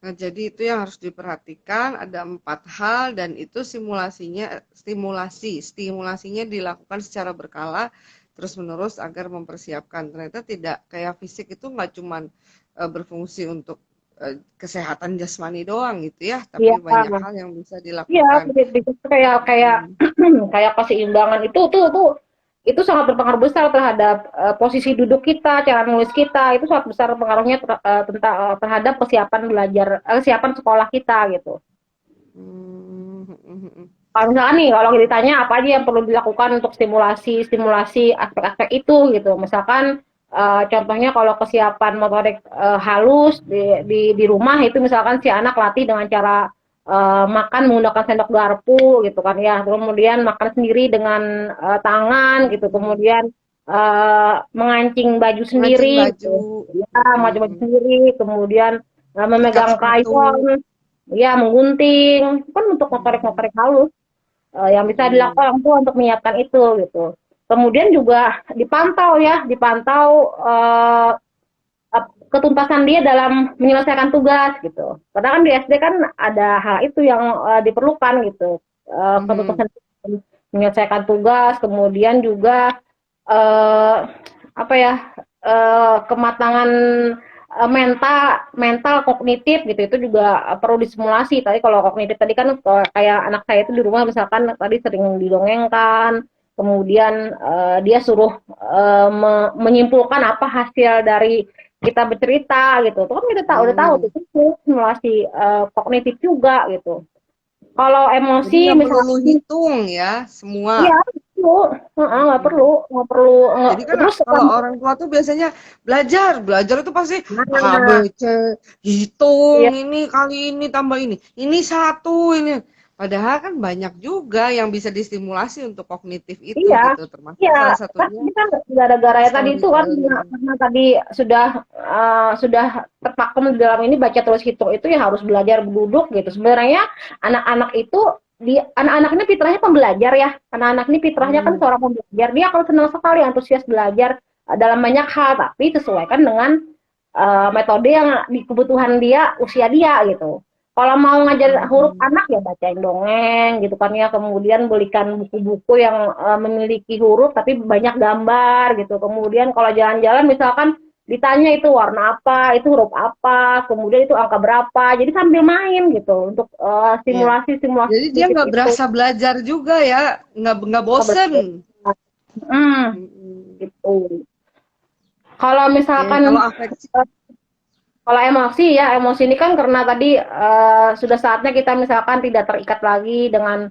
Nah, jadi itu yang harus diperhatikan, ada 4 hal dan itu stimulasinya dilakukan secara berkala terus-menerus agar mempersiapkan. Ternyata tidak kayak fisik itu nggak cuman berfungsi untuk kesehatan jasmani doang gitu ya, Iya, tapi banyak hal yang bisa iya, dilakukan. kayak kayak Hmm. kayak keseimbangan itu sangat berpengaruh besar terhadap posisi duduk kita, cara nulis kita, itu sangat besar pengaruhnya tentang terhadap kesiapan belajar, kesiapan sekolah kita gitu. Hmm, hmm, hmm, hmm. Kalau misalkan nih, kalau ditanya apa aja yang perlu dilakukan untuk stimulasi aspek-aspek itu gitu. Misalkan contohnya kalau kesiapan motorik halus di rumah itu misalkan si anak latih dengan cara makan menggunakan sendok garpu gitu kan ya. Kemudian makan sendiri dengan tangan gitu. Kemudian mengancing baju Mancing sendiri baju, gitu. Ya, mancing baju hmm, sendiri, kemudian ikat memegang sepatu, krayon, ya menggunting, kan untuk motorik-motorik halus yang bisa hmm, dilakukan orang tua untuk menyiapkan itu gitu. Kemudian juga dipantau ya, dipantau ketuntasan dia dalam menyelesaikan tugas gitu. Karena kan di SD kan ada hal itu yang diperlukan gitu, hmm. ketuntasan menyelesaikan tugas, kemudian juga uh, apa ya kematangan mental mental kognitif gitu itu juga perlu disimulasi. Tadi kalau kognitif tadi kan kayak anak saya itu di rumah misalkan tadi sering didongengkan, kemudian dia suruh menyimpulkan apa hasil dari kita bercerita gitu. Itu kan kita tahu udah tahu Hmm. itu simulasi kognitif juga gitu. Kalau Jadi emosi nggak melulu misalnya hitung ya, semua. iya perlu, Mhm. nggak perlu Jadi kan terus kalau orang tua tuh biasanya belajar, belajar itu pasti A, B, nah C, hitung iya ini kali ini tambah ini satu ini. Padahal kan banyak juga yang bisa distimulasi untuk kognitif itu Iya, gitu, termasuk iya, salah kan satunya ini kan gara-gara ya tadi itu kan storytelling. karena tadi sudah terpakem di dalam ini baca tulis hitung itu ya harus belajar duduk gitu. Sebenarnya anak-anak itu anak-anak ini fitrahnya pembelajar ya. Anak-anak ini fitrahnya kan Hmm, seorang pembelajar. Dia akan senang sekali antusias belajar dalam banyak hal, tapi sesuaikan dengan metode yang di kebutuhan dia, usia dia gitu. Kalau mau ngajar huruf hmm. anak ya bacain dongeng gitu kan ya, kemudian belikan buku-buku yang memiliki huruf tapi banyak gambar gitu. Kemudian kalau jalan-jalan misalkan ditanya itu warna apa, itu huruf apa, kemudian itu angka berapa. Jadi sambil main gitu untuk Iya. simulasi-simulasi Jadi dia sedikit nggak itu. berasa belajar juga ya, nggak bosen. Mm-mm. Gitu. Kalau Oke, kalau misalkan afeksi, kalau emosi ya, emosi ini kan karena tadi sudah saatnya kita misalkan tidak terikat lagi dengan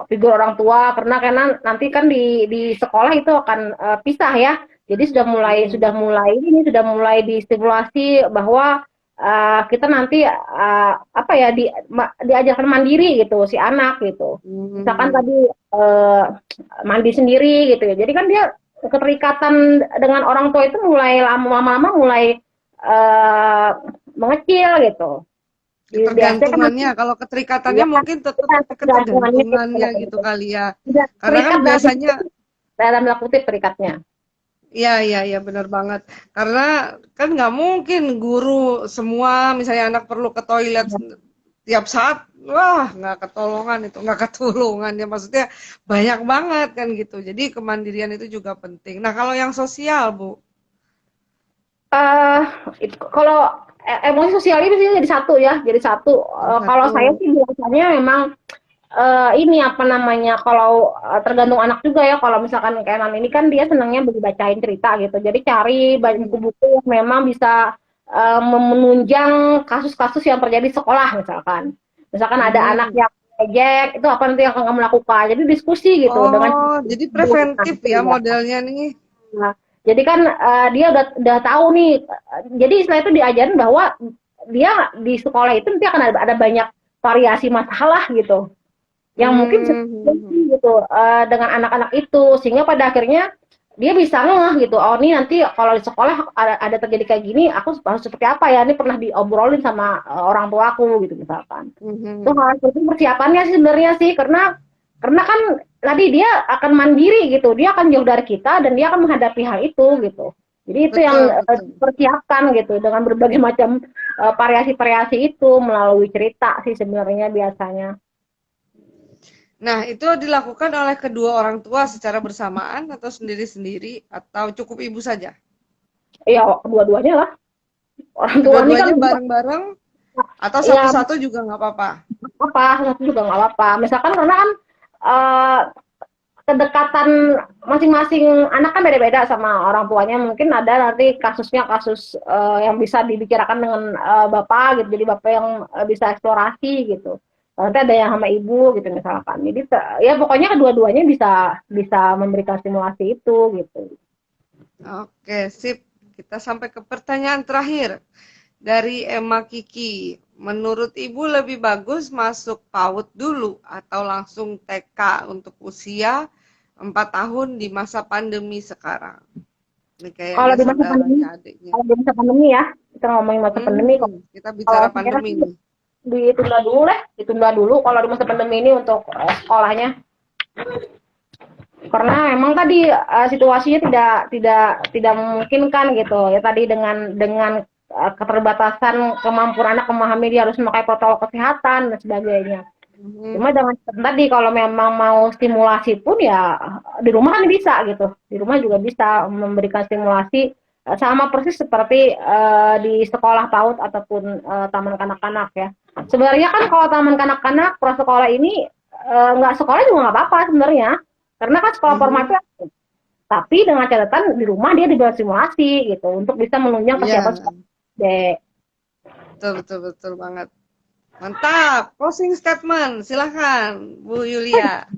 figur orang tua karena nanti kan di sekolah itu akan pisah ya. Jadi mm-mm. sudah mulai distimulasi bahwa kita nanti apa ya diajarkan mandiri gitu si anak gitu. Misalkan Hmm. tadi uh, mandi sendiri gitu ya. Jadi kan dia keterikatan dengan orang tua itu mulai lama-lama mulai uh, mengecil gitu. Di SD kan masih Ketergantungannya, kalau keterikatannya ya, mungkin tetap kita tapi ketergantungannya ketergantungannya gitu gitu. kali ya. Tidak Karena kan terikat biasanya, dalam tanda kutip terikatnya. iya iya iya benar banget. Karena kan nggak mungkin guru semua, misalnya anak perlu ke toilet tiap saat, wah nggak ketolongan itu, nggak ketulungan ya. Maksudnya banyak banget kan gitu. Jadi kemandirian itu juga penting. Nah kalau yang sosial, Bu, Eh kalau emosi sosial ini jadi satu ya, jadi satu. yang Kalau saya satu, sih biasanya memang ini apa namanya, kalau tergantung anak juga ya, kalau misalkan Kenan ini kan dia senangnya bacain cerita gitu, jadi cari hmm, buku-buku yang memang bisa menunjang kasus-kasus yang terjadi di sekolah misalkan. Misalkan ada anak hmm. yang ejek, itu apa nanti yang akan kamu lakukan. Jadi diskusi gitu dengan Oh, jadi preventif ya ya. modelnya nih. Nah, jadi kan dia udah tahu nih. Jadi setelah itu diajarin bahwa dia di sekolah itu nanti akan ada banyak variasi masalah gitu yang mungkin Hmm, hmm, hmm. gitu dengan anak-anak itu sehingga pada akhirnya dia bisa ngeh gitu, oh ini nanti kalau di sekolah ada terjadi kayak gini aku harus seperti apa ya, ini pernah diobrolin sama orang tua aku gitu misalkan. Hmm, Itu hmm. hal itu persiapannya sih sebenarnya sih, karena kan tadi dia akan mandiri gitu, dia akan jauh dari kita dan dia akan menghadapi hal itu gitu. Jadi itu yang Betul, betul. dipersiapkan gitu dengan berbagai macam variasi-variasi itu melalui cerita sih sebenarnya biasanya. Nah, itu dilakukan oleh kedua orang tua secara bersamaan atau sendiri-sendiri atau cukup ibu saja? Ya dua-duanya lah, orang tua ini kan Kedua-duanya bareng-bareng atau ya satu-satu juga nggak apa-apa? apa satu juga nggak apa-apa misalkan karena kan uh, kedekatan masing-masing anak kan beda-beda sama orang tuanya, mungkin ada nanti kasusnya kasus yang bisa dibicarakan dengan bapak gitu, jadi bapak yang bisa eksplorasi gitu, nanti ada yang sama ibu gitu misalkan, jadi ya pokoknya kedua-duanya bisa bisa memberikan stimulasi itu gitu. Oke, sip. Kita sampai ke pertanyaan terakhir dari Emma Kiki. Menurut Ibu lebih bagus masuk PAUD dulu atau langsung TK untuk usia 4 tahun di masa pandemi sekarang? Ini kayaknya Kalau di masa pandemi saudaranya adiknya. kalau di masa pandemi ya, kita ngomongin masa pandemi, Kita kalau bicara saya pandemi sih nih. ditunda dulu kalau di masa pandemi ini untuk sekolahnya, karena memang tadi situasinya tidak memungkinkan gitu ya, tadi dengan keterbatasan kemampuan anak memahami, dia harus memakai protokol kesehatan dan sebagainya. Mhm. Cuma dengan tadi kalau memang mau stimulasi pun ya di rumah kan bisa gitu, di rumah juga bisa memberikan stimulasi sama persis seperti di sekolah PAUD ataupun taman kanak-kanak ya. Sebenarnya kan kalau taman kanak-kanak prasekolah ini nggak sekolah juga nggak apa-apa sebenarnya, karena kan sekolah Mhm. formatnya, tapi dengan catatan di rumah dia dibuat simulasi gitu untuk bisa menunjang kesiapan Iya, sekolah. Dek. betul betul betul banget. Mantap. Closing statement, silahkan Bu Yulia.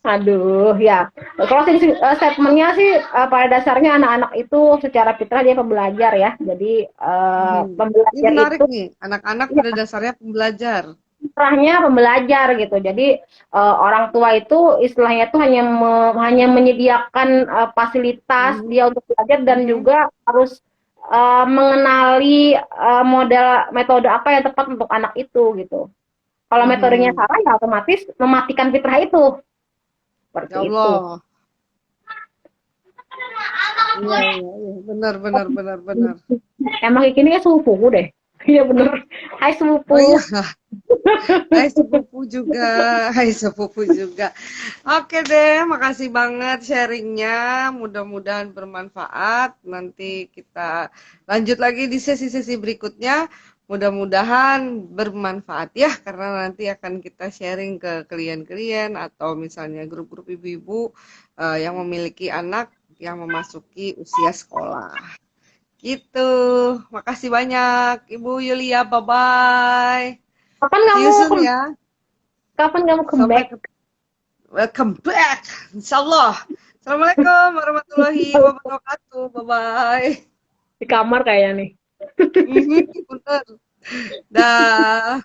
Aduh ya, closing statementnya sih pada dasarnya anak-anak itu secara fitrah dia pembelajar ya, jadi Mhm. Ini pembelajar menarik itu nih, anak-anak ya, pada dasarnya pembelajar. fitrahnya pembelajar gitu. Jadi orang tua itu istilahnya tuh hanya menyediakan fasilitas Mhm. dia untuk belajar dan Mhm. juga harus mengenali model metode apa yang tepat untuk anak itu gitu. Kalau metodenya Mhm. salah ya otomatis mematikan fitrah itu. Ya Seperti itu. Allah. Iya, iya, iya. Benar, benar, benar, benar. Emang ini kan sepupu deh. Iya bener. Hai Oh iya, sepupu. hai sepupu juga, hai sepupu juga. Oke deh, makasih banget sharingnya. Mudah-mudahan bermanfaat. Nanti kita lanjut lagi di sesi-sesi berikutnya. Mudah-mudahan bermanfaat ya, karena nanti akan kita sharing ke klien-klien atau misalnya grup-grup ibu-ibu yang memiliki anak yang memasuki usia sekolah. Gitu. Makasih banyak, Ibu Yulia. Bye-bye. Kapan See you kamu soon ya. kapan kamu Sampai comeback? ke welcome back. Insyaallah. Assalamualaikum warahmatullahi wabarakatuh. Bye-bye. Di kamar kayaknya nih. Mhm, bener. Dah.